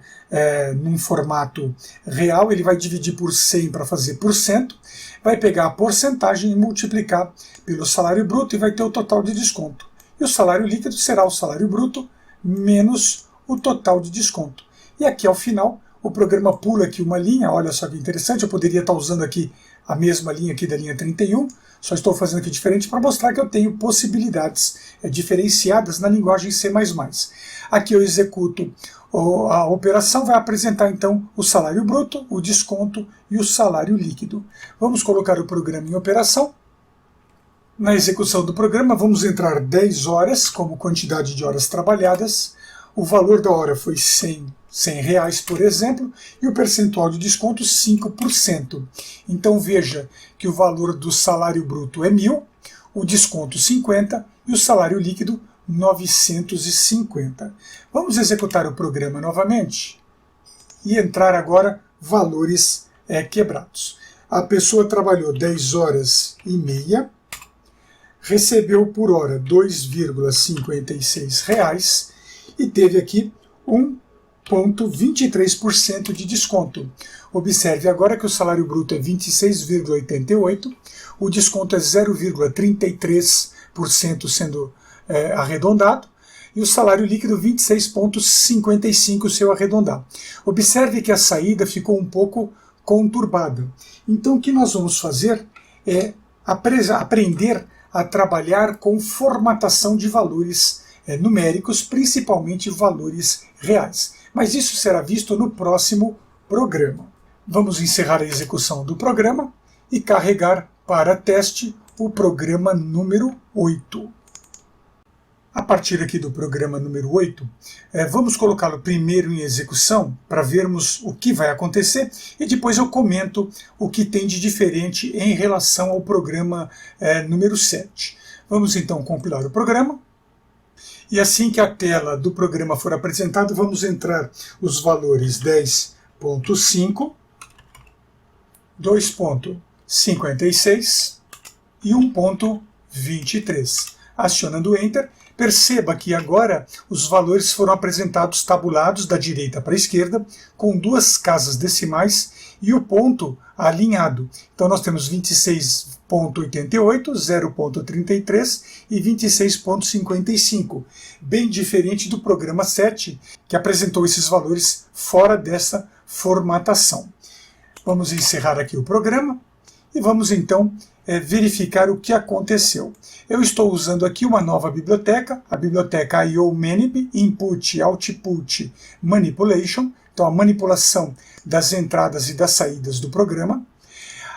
num formato real, ele vai dividir por 100 para fazer por cento, vai pegar a porcentagem e multiplicar pelo salário bruto e vai ter o total de desconto. E o salário líquido será o salário bruto menos o total de desconto. E aqui ao final, o programa pula aqui uma linha, olha só que interessante, eu poderia estar usando aqui a mesma linha aqui da linha 31, só estou fazendo aqui diferente para mostrar que eu tenho possibilidades diferenciadas na linguagem C++. Aqui eu executo a operação, vai apresentar então o salário bruto, o desconto e o salário líquido. Vamos colocar o programa em operação. Na execução do programa, vamos entrar 10 horas como quantidade de horas trabalhadas. O valor da hora foi R$ 100 reais, por exemplo, e o percentual de desconto 5%. Então veja que o valor do salário bruto é 1.000, o desconto 50 e o salário líquido 950. Vamos executar o programa novamente e entrar agora valores quebrados. A pessoa trabalhou 10 horas e meia, recebeu por hora R$ 2,56 e teve aqui 1,23% de desconto. Observe agora que o salário bruto é 26,88, o desconto é 0,33% sendo arredondado, e o salário líquido 26,55 se eu arredondar. Observe que a saída ficou um pouco conturbada. Então o que nós vamos fazer é aprender a trabalhar com formatação de valores numéricos, principalmente valores reais. Mas isso será visto no próximo programa. Vamos encerrar a execução do programa e carregar para teste o programa número 8. A partir aqui do programa número 8, vamos colocá-lo primeiro em execução para vermos o que vai acontecer e depois eu comento o que tem de diferente em relação ao programa número 7. Vamos então compilar o programa e assim que a tela do programa for apresentada, vamos entrar os valores 10.5, 2.56 e 1.23. Acionando o Enter, perceba que agora os valores foram apresentados tabulados da direita para a esquerda, com 2 casas decimais e o ponto alinhado. Então nós temos 26,88, 0,33 e 26,55, bem diferente do programa 7, que apresentou esses valores fora dessa formatação. Vamos encerrar aqui o programa e vamos então verificar o que aconteceu. Eu estou usando aqui uma nova biblioteca, a biblioteca IOmanip, Input, Output, Manipulation, então a manipulação das entradas e das saídas do programa.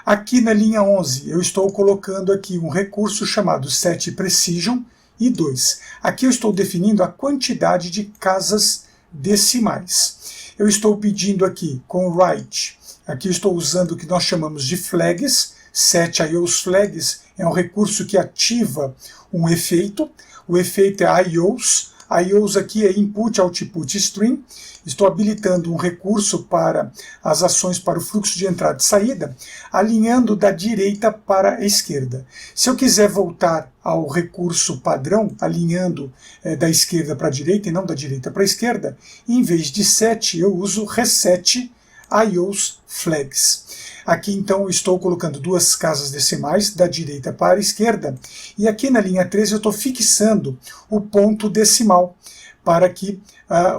Aqui na linha 11 eu estou colocando aqui um recurso chamado setPrecision e 2. Aqui eu estou definindo a quantidade de casas decimais. Eu estou pedindo aqui com write, aqui eu estou usando o que nós chamamos de flags. setIOsFlags é um recurso que ativa um efeito. O efeito é IOs. IOs aqui é Input, Output, Stream. Estou habilitando um recurso para as ações para o fluxo de entrada e saída, alinhando da direita para a esquerda. Se eu quiser voltar ao recurso padrão, alinhando da esquerda para a direita e não da direita para a esquerda, em vez de set, eu uso reset IOsFlags. Aqui então estou colocando 2 casas decimais da direita para a esquerda e aqui na linha 13 eu estou fixando o ponto decimal para que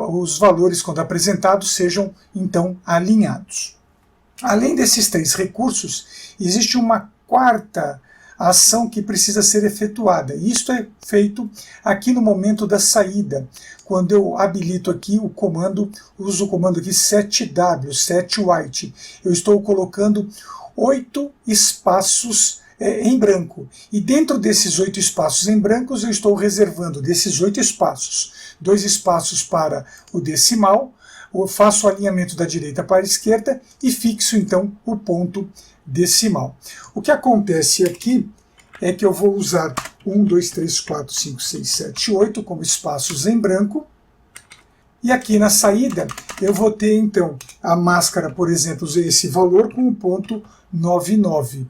os valores quando apresentados sejam então alinhados. Além desses 3 recursos, existe uma quarta ação que precisa ser efetuada. Isto é feito aqui no momento da saída, quando eu habilito aqui o comando, uso o comando aqui setW, setWhite. Eu estou colocando 8 espaços em branco. E dentro desses 8 espaços em brancos, eu estou reservando desses 8 espaços, 2 espaços para o decimal, eu faço o alinhamento da direita para a esquerda e fixo então o ponto decimal. O que acontece aqui é que eu vou usar 1, 2, 3, 4, 5, 6, 7, 8 como espaços em branco. E aqui na saída eu vou ter então a máscara, por exemplo, usei esse valor com o ponto 99.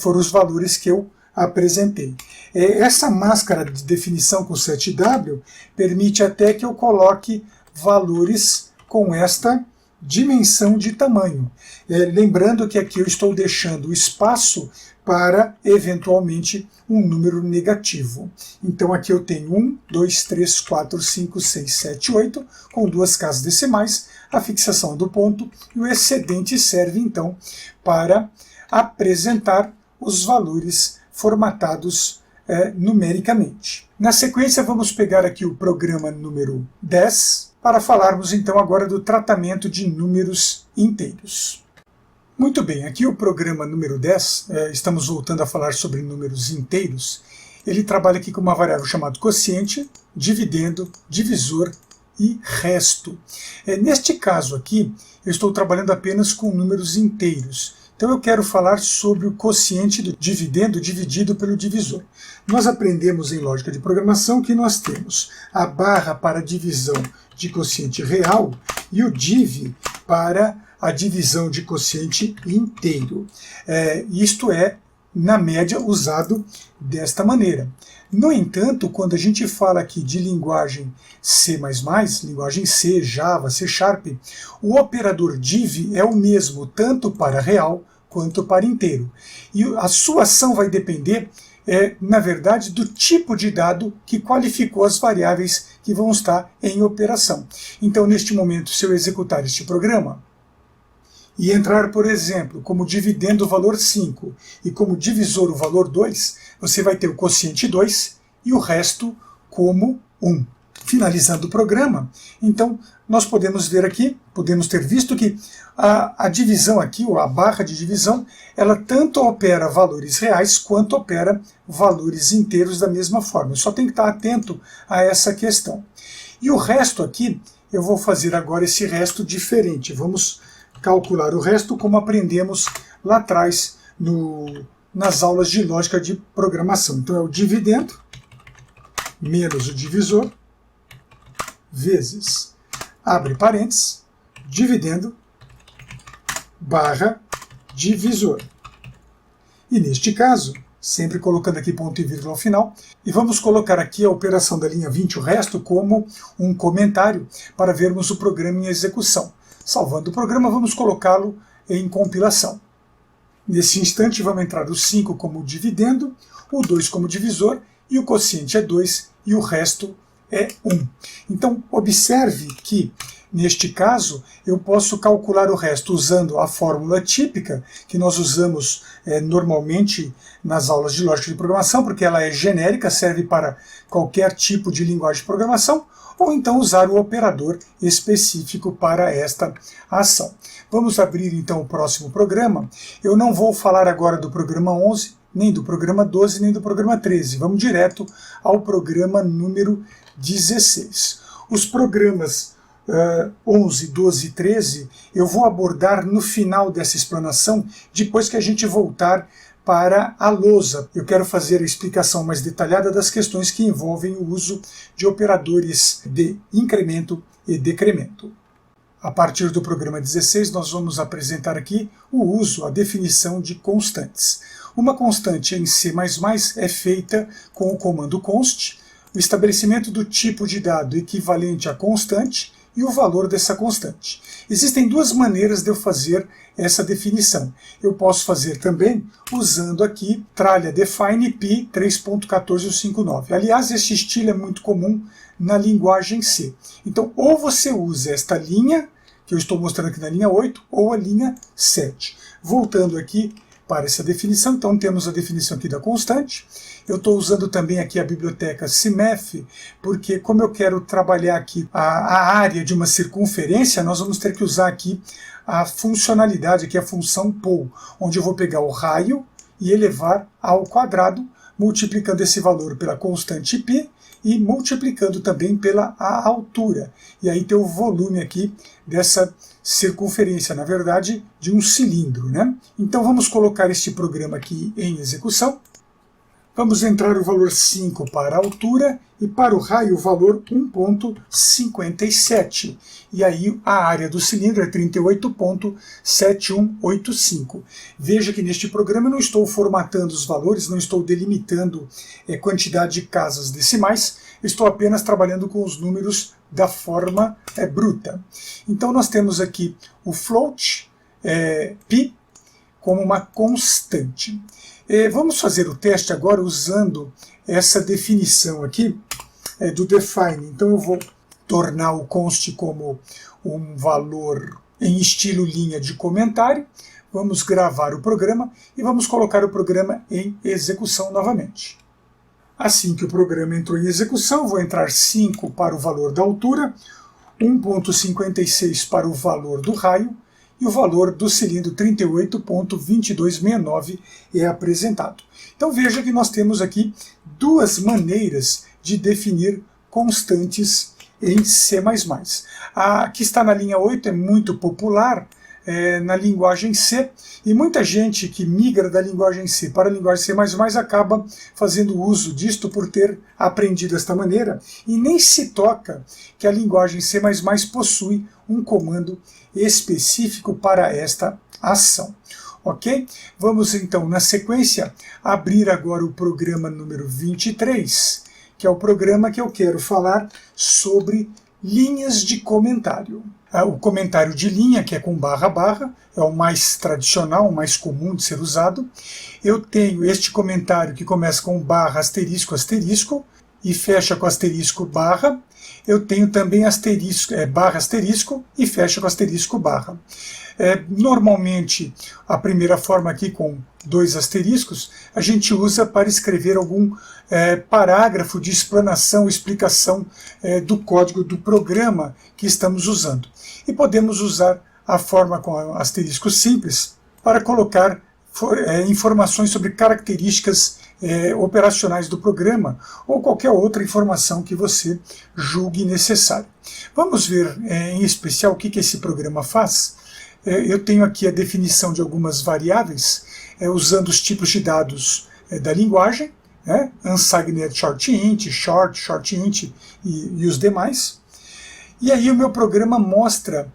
Foram os valores que eu apresentei. Essa máscara de definição com 7W permite até que eu coloque valores com esta dimensão de tamanho. Lembrando que aqui eu estou deixando o espaço para, eventualmente, um número negativo. Então aqui eu tenho 1, 2, 3, 4, 5, 6, 7, 8, com 2 casas decimais, a fixação do ponto, e o excedente serve, então, para apresentar os valores formatados numericamente. Na sequência, vamos pegar aqui o programa número 10, para falarmos então agora do tratamento de números inteiros. Muito bem, aqui o programa número 10, estamos voltando a falar sobre números inteiros, ele trabalha aqui com uma variável chamada quociente, dividendo, divisor e resto. Neste caso aqui, eu estou trabalhando apenas com números inteiros. Então eu quero falar sobre o quociente do dividendo dividido pelo divisor. Nós aprendemos em lógica de programação que nós temos a barra para divisão de quociente real e o div para a divisão de quociente inteiro. Isto é, na média, usado desta maneira. No entanto, quando a gente fala aqui de linguagem C++, linguagem C, Java, C#, o operador div é o mesmo tanto para real quanto para inteiro. E a sua ação vai depender, na verdade, do tipo de dado que qualificou as variáveis que vão estar em operação. Então, neste momento, se eu executar este programa e entrar, por exemplo, como dividendo o valor 5 e como divisor o valor 2, você vai ter o quociente 2 e o resto como 1. Finalizando o programa, então nós podemos ver aqui, podemos ter visto que a divisão aqui, ou a barra de divisão, ela tanto opera valores reais quanto opera valores inteiros da mesma forma. Eu só tem que estar atento a essa questão. E o resto aqui, eu vou fazer agora esse resto diferente. Vamos calcular o resto como aprendemos lá atrás nas aulas de lógica de programação. Então é o dividendo menos o divisor vezes, abre parênteses, dividendo barra divisor. E neste caso, sempre colocando aqui ponto e vírgula ao final, e vamos colocar aqui a operação da linha 20, o resto, como um comentário para vermos o programa em execução. Salvando o programa, vamos colocá-lo em compilação. Nesse instante, vamos entrar o 5 como dividendo, o 2 como divisor, e o quociente é 2, e o resto é 1. Então, observe que, neste caso, eu posso calcular o resto usando a fórmula típica, que nós usamos normalmente nas aulas de lógica de programação, porque ela é genérica, serve para qualquer tipo de linguagem de programação, ou então usar o operador específico para esta ação. Vamos abrir então o próximo programa. Eu não vou falar agora do programa 11, nem do programa 12, nem do programa 13. Vamos direto ao programa número 16. Os programas 11, 12 e 13 eu vou abordar no final dessa explanação, depois que a gente voltar para a lousa. Eu quero fazer a explicação mais detalhada das questões que envolvem o uso de operadores de incremento e decremento. A partir do programa 16, nós vamos apresentar aqui o uso, a definição de constantes. Uma constante em C++ é feita com o comando const, o estabelecimento do tipo de dado equivalente à constante e o valor dessa constante. Existem duas maneiras de eu fazer essa definição. Eu posso fazer também usando aqui tralha define pi 3.14159. Aliás, este estilo é muito comum na linguagem C. Então, ou você usa esta linha, que eu estou mostrando aqui na linha 8, ou a linha 7. Voltando aqui para essa definição, então temos a definição aqui da constante. Eu estou usando também aqui a biblioteca CIMEF, porque como eu quero trabalhar aqui a área de uma circunferência, nós vamos ter que usar aqui a funcionalidade, aqui a função POL, onde eu vou pegar o raio e elevar ao quadrado, multiplicando esse valor pela constante π e multiplicando também pela a altura. E aí tem o volume aqui dessa circunferência, na verdade, de um cilindro, né? Então vamos colocar este programa aqui em execução. Vamos entrar o valor 5 para a altura e para o raio o valor 1.57. E aí a área do cilindro é 38.7185. Veja que neste programa eu não estou formatando os valores, não estou delimitando quantidade de casas decimais, eu estou apenas trabalhando com os números da forma bruta. Então nós temos aqui o float, π, como uma constante. Vamos fazer o teste agora usando essa definição aqui do define. Então eu vou tornar o const como um valor em estilo linha de comentário. Vamos gravar o programa e vamos colocar o programa em execução novamente. Assim que o programa entrou em execução, vou entrar 5 para o valor da altura, 1.56 para o valor do raio e o valor do cilindro 38.2269 é apresentado. Então veja que nós temos aqui duas maneiras de definir constantes em C++. A que está na linha 8 é muito popular na linguagem C, e muita gente que migra da linguagem C para a linguagem C++ acaba fazendo uso disto por ter aprendido desta maneira, e nem se toca que a linguagem C++ possui um comando específico para esta ação. Ok? Vamos então, na sequência, abrir agora o programa número 23, que é o programa que eu quero falar sobre linhas de comentário. O comentário de linha, que é com barra, é o mais tradicional, o mais comum de ser usado. Eu tenho este comentário que começa com barra, asterisco, asterisco, e fecha com asterisco, barra. Eu tenho também asterisco, barra, asterisco, e fecha com asterisco, barra. Normalmente, a primeira forma aqui com 2 asteriscos, a gente usa para escrever algum parágrafo de explanação, explicação do código do programa que estamos usando. E podemos usar a forma com asterisco simples para colocar informações sobre características operacionais do programa ou qualquer outra informação que você julgue necessária. Vamos ver em especial o que esse programa faz. Eu tenho aqui a definição de algumas variáveis usando os tipos de dados da linguagem, unsigned short int e os demais. E aí o meu programa mostra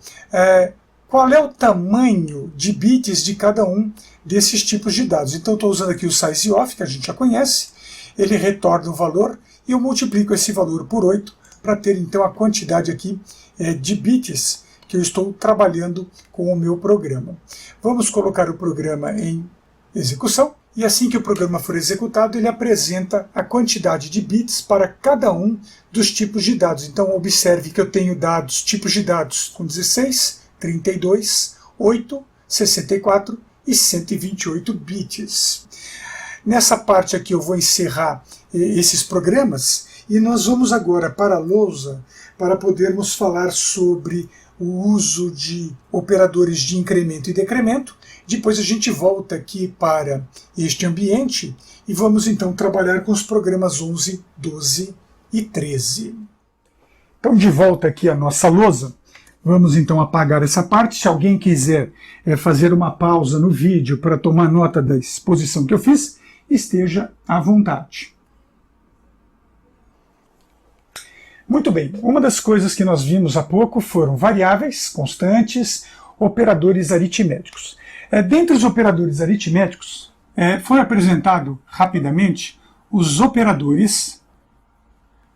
qual é o tamanho de bits de cada um desses tipos de dados. Então eu estou usando aqui o sizeof, que a gente já conhece, ele retorna o valor e eu multiplico esse valor por 8 para ter então a quantidade aqui de bits que eu estou trabalhando com o meu programa. Vamos colocar o programa em execução, e assim que o programa for executado, ele apresenta a quantidade de bits para cada um dos tipos de dados. Então observe que eu tenho dados, tipos de dados com 16, 32, 8, 64 e 128 bits. Nessa parte aqui eu vou encerrar esses programas, e nós vamos agora para a lousa para podermos falar sobre o uso de operadores de incremento e decremento. Depois a gente volta aqui para este ambiente e vamos então trabalhar com os programas 11, 12 e 13. Então, de volta aqui à nossa lousa, vamos então apagar essa parte. Se alguém quiser fazer uma pausa no vídeo para tomar nota da exposição que eu fiz, esteja à vontade. Muito bem, uma das coisas que nós vimos há pouco foram variáveis, constantes, operadores aritméticos. Dentre os operadores aritméticos, foi apresentado rapidamente os operadores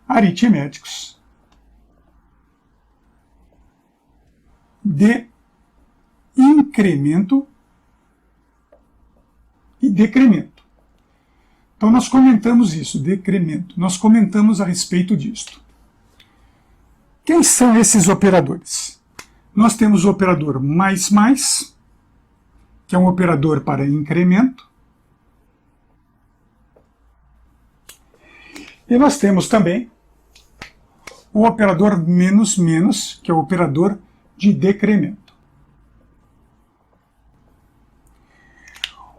aritméticos de incremento e decremento. Então nós comentamos isso, decremento, nós comentamos a respeito disto. Quem são esses operadores? Nós temos o operador mais, que é um operador para incremento. E nós temos também o operador menos, que é o operador de decremento.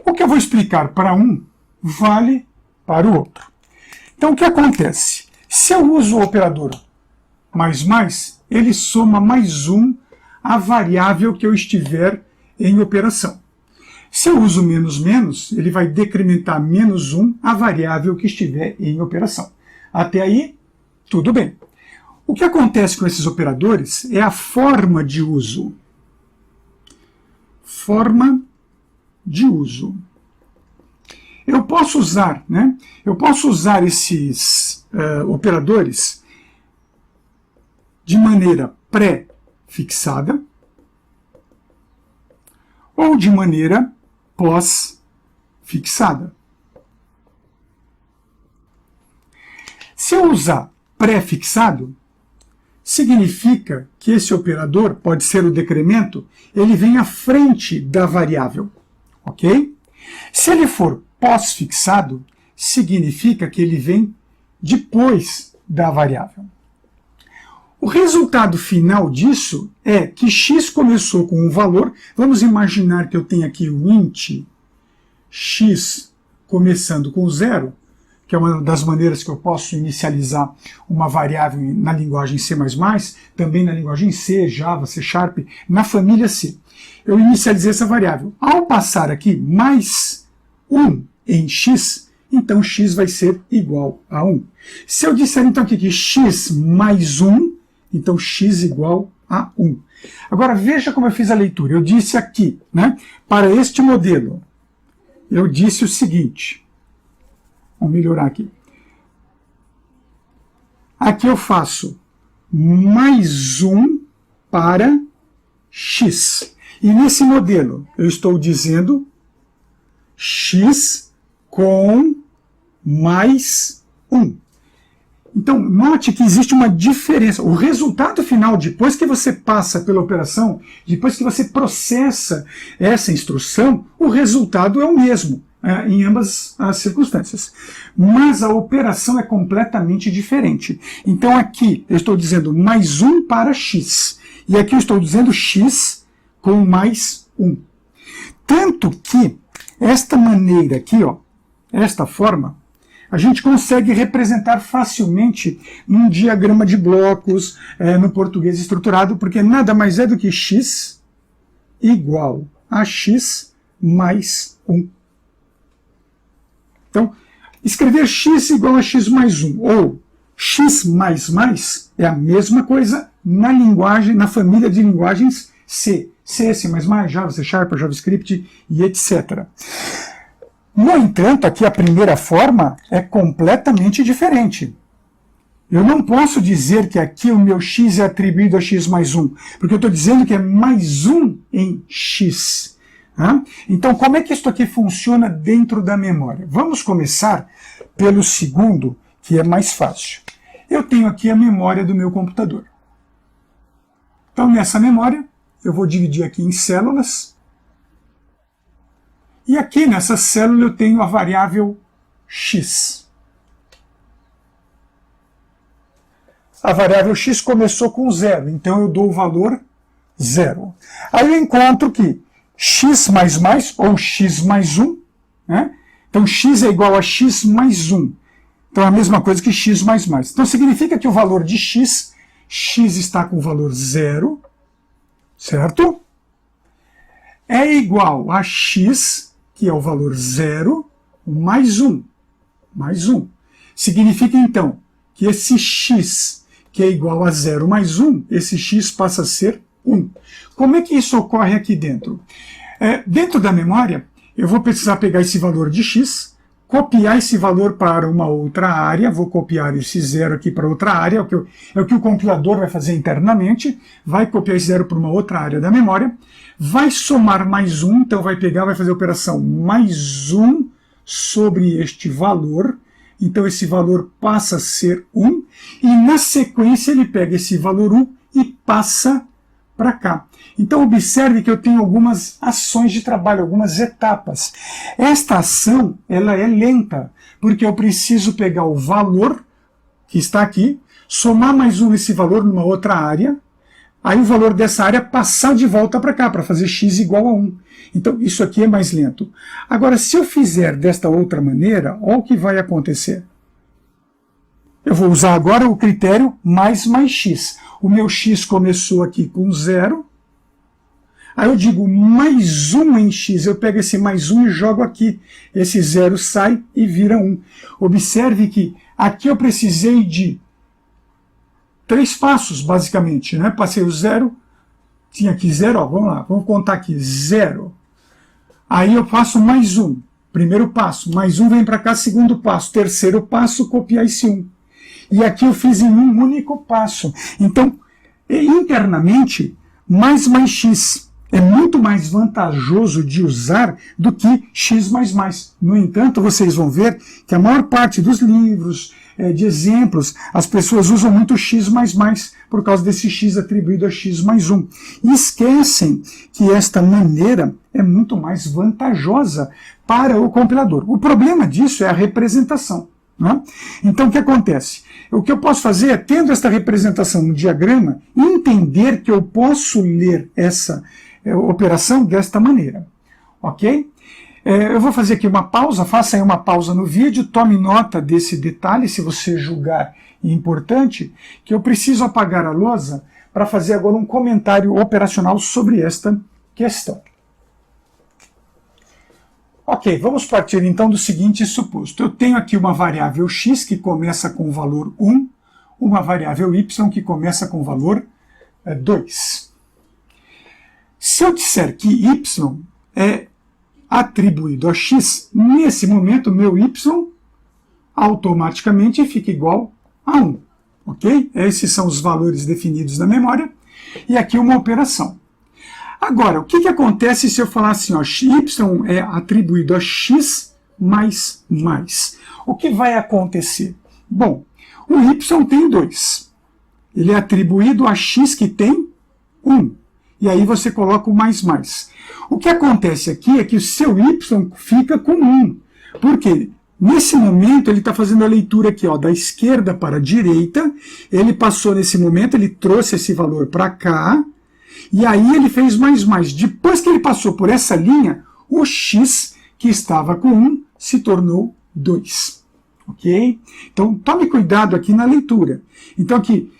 O que eu vou explicar para um vale para o outro. Então o que acontece? Se eu uso o operador mais, ele soma mais 1 à variável que eu estiver em operação. Se eu uso menos, ele vai decrementar menos 1 à variável que estiver em operação. Até aí, tudo bem. O que acontece com esses operadores é a forma de uso. Forma de uso. Eu posso usar, esses operadores de maneira pré-fixada ou de maneira pós-fixada. Se eu usar pré-fixado, significa que esse operador, pode ser o decremento, ele vem à frente da variável, ok? Se ele for pós-fixado, significa que ele vem depois da variável. O resultado final disso é que x começou com um valor. Vamos imaginar que eu tenho aqui o int x começando com 0, que é uma das maneiras que eu posso inicializar uma variável na linguagem C++, também na linguagem C, Java, C#, na família C. Eu inicializei essa variável. Ao passar aqui mais 1 em x, então x vai ser igual a 1. Se eu disser então aqui que x mais 1, então x igual a 1. Agora veja como eu fiz a leitura. Eu disse aqui, né, para este modelo, eu disse o seguinte. Vamos melhorar aqui. Aqui eu faço mais 1 para x. E nesse modelo eu estou dizendo x com mais 1. Então, note que existe uma diferença. O resultado final, depois que você passa pela operação, depois que você processa essa instrução, o resultado é o mesmo, em ambas as circunstâncias. Mas a operação é completamente diferente. Então, aqui eu estou dizendo mais 1 para x. E aqui eu estou dizendo x com mais 1. Tanto que esta maneira aqui, ó, esta forma, a gente consegue representar facilmente num diagrama de blocos, no português estruturado, porque nada mais é do que x igual a x mais 1. Então, escrever x igual a x mais 1 ou x é a mesma coisa na linguagem, na família de linguagens C. C, C++, Java, C#, JavaScript e etc. No entanto, aqui a primeira forma é completamente diferente. Eu não posso dizer que aqui o meu x é atribuído a x mais 1, porque eu estou dizendo que é mais 1 em x. Tá? Então, como é que isso aqui funciona dentro da memória? Vamos começar pelo segundo, que é mais fácil. Eu tenho aqui a memória do meu computador. Então, nessa memória, eu vou dividir aqui em células. E aqui nessa célula eu tenho a variável x. A variável x começou com 0, então eu dou o valor 0. Aí eu encontro que x ou x mais 1, né? Então x é igual a x mais 1. Então é a mesma coisa que x mais. Então significa que o valor de x está com o valor 0, certo? É igual a x, que é o valor 0, mais 1. Mais 1. Significa, então, que esse x, que é igual a 0 mais 1, esse x passa a ser 1. Como é que isso ocorre aqui dentro? Dentro da memória, eu vou precisar pegar esse valor de x, copiar esse valor para uma outra área, vou copiar esse 0 aqui para outra área, é o que o compilador vai fazer internamente, vai copiar esse 0 para uma outra área da memória, vai somar mais 1, então vai pegar, vai fazer a operação mais 1 sobre este valor, então esse valor passa a ser 1, e na sequência ele pega esse valor 1 e passa para cá. Então observe que eu tenho algumas ações de trabalho, algumas etapas. Esta ação ela é lenta, porque eu preciso pegar o valor que está aqui, somar mais 1 nesse valor numa outra área, aí o valor dessa área passar de volta para cá, para fazer x igual a 1. Então isso aqui é mais lento. Agora, se eu fizer desta outra maneira, olha o que vai acontecer. Eu vou usar agora o critério mais x. O meu x começou aqui com 0. Aí eu digo mais 1 em x. Eu pego esse mais 1 e jogo aqui. Esse 0 sai e vira 1. Observe que aqui eu precisei de 3 passos, basicamente. Né? Passei o 0. Tinha aqui 0. Ó, vamos lá. Vamos contar aqui. 0. Aí eu faço mais 1. Primeiro passo. Mais 1 vem para cá. Segundo passo. Terceiro passo. Copiar esse 1. E aqui eu fiz em um único passo. Então, internamente, mais x é muito mais vantajoso de usar do que x mais. No entanto, vocês vão ver que a maior parte dos livros, de exemplos, as pessoas usam muito x mais por causa desse x atribuído a x mais 1. E esquecem que esta maneira é muito mais vantajosa para o compilador. O problema disso é a representação. Né? Então, o que acontece? o que eu posso fazer é, tendo esta representação no diagrama, entender que eu posso ler essa operação desta maneira. Ok? Eu vou fazer aqui uma pausa, faça aí uma pausa no vídeo, tome nota desse detalhe, se você julgar importante, que eu preciso apagar a lousa para fazer agora um comentário operacional sobre esta questão. Ok, vamos partir então do seguinte suposto. Eu tenho aqui uma variável x que começa com o valor 1, uma variável y que começa com o valor 2. Se eu disser que y é atribuído a x, nesse momento meu y automaticamente fica igual a 1. Ok? Esses são os valores definidos na memória. E aqui uma operação. Agora, o que acontece se eu falar assim, ó, y é atribuído a x mais mais? O que vai acontecer? Bom, o y tem 2. Ele é atribuído a x que tem 1. E aí você coloca o mais mais. O que acontece aqui é que o seu y fica com 1. Por quê? Nesse momento, ele está fazendo a leitura aqui, ó, da esquerda para a direita. Ele passou nesse momento, ele trouxe esse valor para cá. E aí ele fez mais mais. Depois que ele passou por essa linha, o x, que estava com 1, se tornou 2. Ok? Então, tome cuidado aqui na leitura. Então, aqui,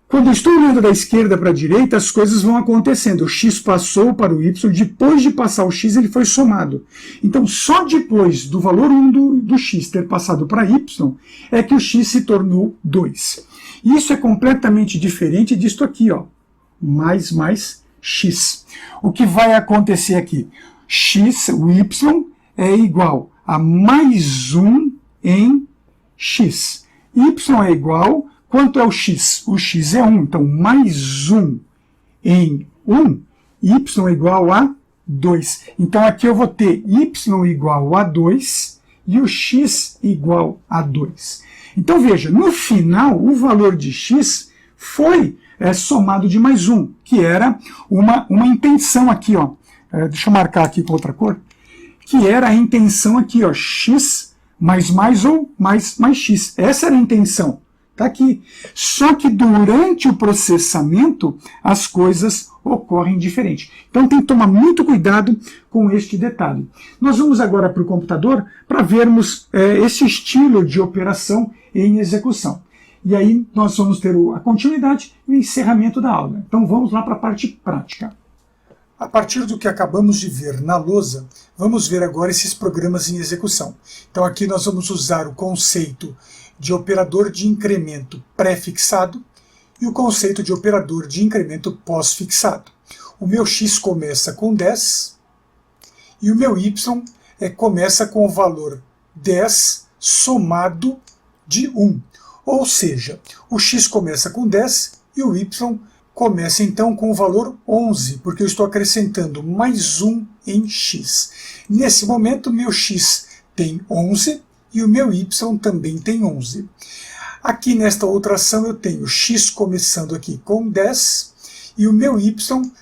quando eu estou olhando da esquerda para a direita, as coisas vão acontecendo. O x passou para o y, depois de passar o x, ele foi somado. Então, só depois do valor 1 do x ter passado para y, é que o x se tornou 2. Isso é completamente diferente disto aqui, ó, mais x. O que vai acontecer aqui? X, o y, é igual a mais 1 em x. Y é igual... Quanto é o x? O x é 1, então mais 1 em 1, y é igual a 2. Então aqui eu vou ter y igual a 2 e o x igual a 2. Então veja, no final o valor de x foi somado de mais 1, que era uma intenção aqui, ó. Deixa eu marcar aqui com outra cor, que era a intenção aqui, ó, x mais mais ou mais x. Essa era a intenção. Está aqui. Só que durante o processamento, as coisas ocorrem diferente. Então tem que tomar muito cuidado com este detalhe. Nós vamos agora para o computador para vermos esse estilo de operação em execução. E aí nós vamos ter a continuidade e o encerramento da aula. Então vamos lá para a parte prática. A partir do que acabamos de ver na lousa, vamos ver agora esses programas em execução. Então aqui nós vamos usar o conceito de operador de incremento pré-fixado e o conceito de operador de incremento pós-fixado. O meu x começa com 10 e o meu y começa com o valor 10 somado de 1. Ou seja, o x começa com 10 e o y começa então com o valor 11, porque eu estou acrescentando mais 1 em x. Nesse momento, meu x tem 11 e o meu y também tem 11. Aqui nesta outra ação eu tenho x começando aqui com 10 e o meu y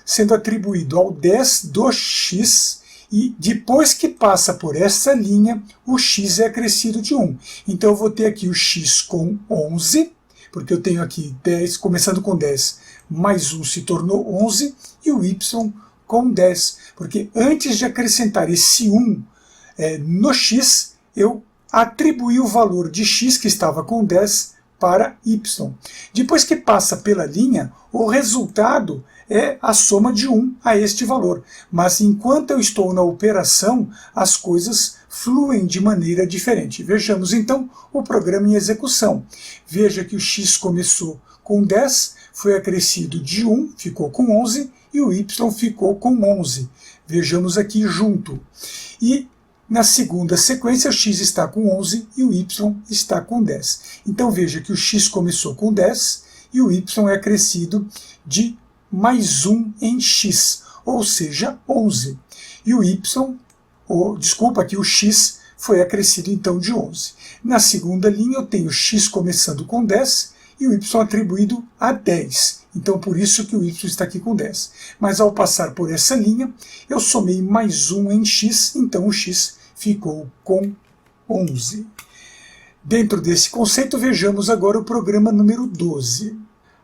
sendo atribuído ao 10 do x, e depois que passa por essa linha, o x é acrescido de 1. Então eu vou ter aqui o x com 11, porque eu tenho aqui 10, começando com 10, mais 1 se tornou 11, e o y com 10, porque antes de acrescentar esse 1 no x, eu atribuí o valor de x, que estava com 10, para y. Depois que passa pela linha, o resultado é a soma de 1 a este valor. Mas enquanto eu estou na operação, as coisas fluem de maneira diferente. Vejamos então o programa em execução. Veja que o x começou com 10, foi acrescido de 1, ficou com 11, e o y ficou com 11. Vejamos aqui junto. E na segunda sequência, o x está com 11 e o y está com 10. Então veja que o x começou com 10 e o y é acrescido de mais 1 em x, ou seja, 11. E o aqui o x foi acrescido então de 11. Na segunda linha eu tenho x começando com 10 e o y atribuído a 10. Então por isso que o y está aqui com 10. Mas ao passar por essa linha, eu somei mais 1 em x, então o x ficou com 11. Dentro desse conceito, vejamos agora o programa número 12.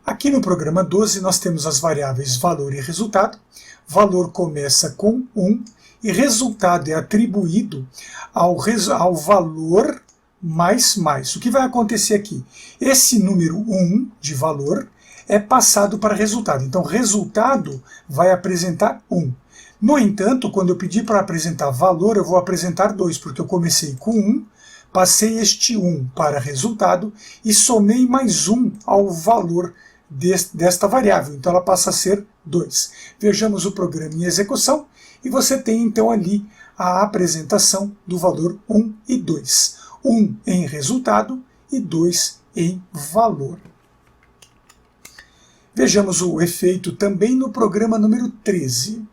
Aqui no programa 12 nós temos as variáveis valor e resultado. Valor começa com 1 e resultado é atribuído ao valor mais. O que vai acontecer aqui? Esse número 1 de valor é passado para resultado. Então, resultado vai apresentar 1. No entanto, quando eu pedir para apresentar valor, eu vou apresentar 2, porque eu comecei com 1, passei este 1 para resultado e somei mais 1 ao valor desta variável. Então, ela passa a ser 2. Vejamos o programa em execução e você tem então ali a apresentação do valor 1 e 2. 1 em resultado e 2 em valor. Vejamos o efeito também no programa número 13.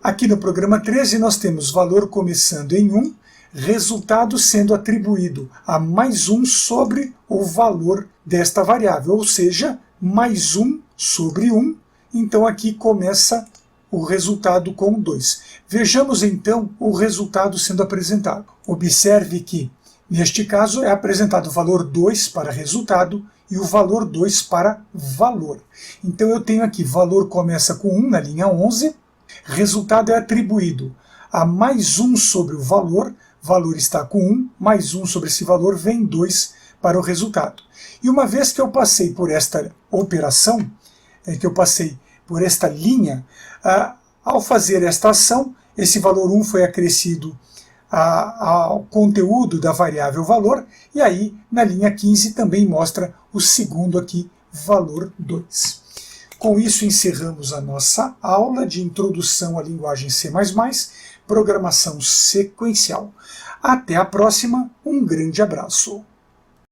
Aqui no programa 13 nós temos valor começando em 1, resultado sendo atribuído a mais 1 sobre o valor desta variável, ou seja, mais 1 sobre 1. Então aqui começa o resultado com 2. Vejamos então o resultado sendo apresentado. Observe que, neste caso, é apresentado o valor 2 para resultado e o valor 2 para valor. Então eu tenho aqui, valor começa com 1 na linha 11, resultado é atribuído a mais 1 sobre o valor está com 1, mais 1 sobre esse valor vem 2 para o resultado. E uma vez que eu passei por esta operação, que eu passei por esta linha, ao fazer esta ação, esse valor 1 foi acrescido ao conteúdo da variável valor, e aí na linha 15 também mostra o segundo aqui, valor 2. Com isso encerramos a nossa aula de introdução à linguagem C++, programação sequencial. Até a próxima, um grande abraço.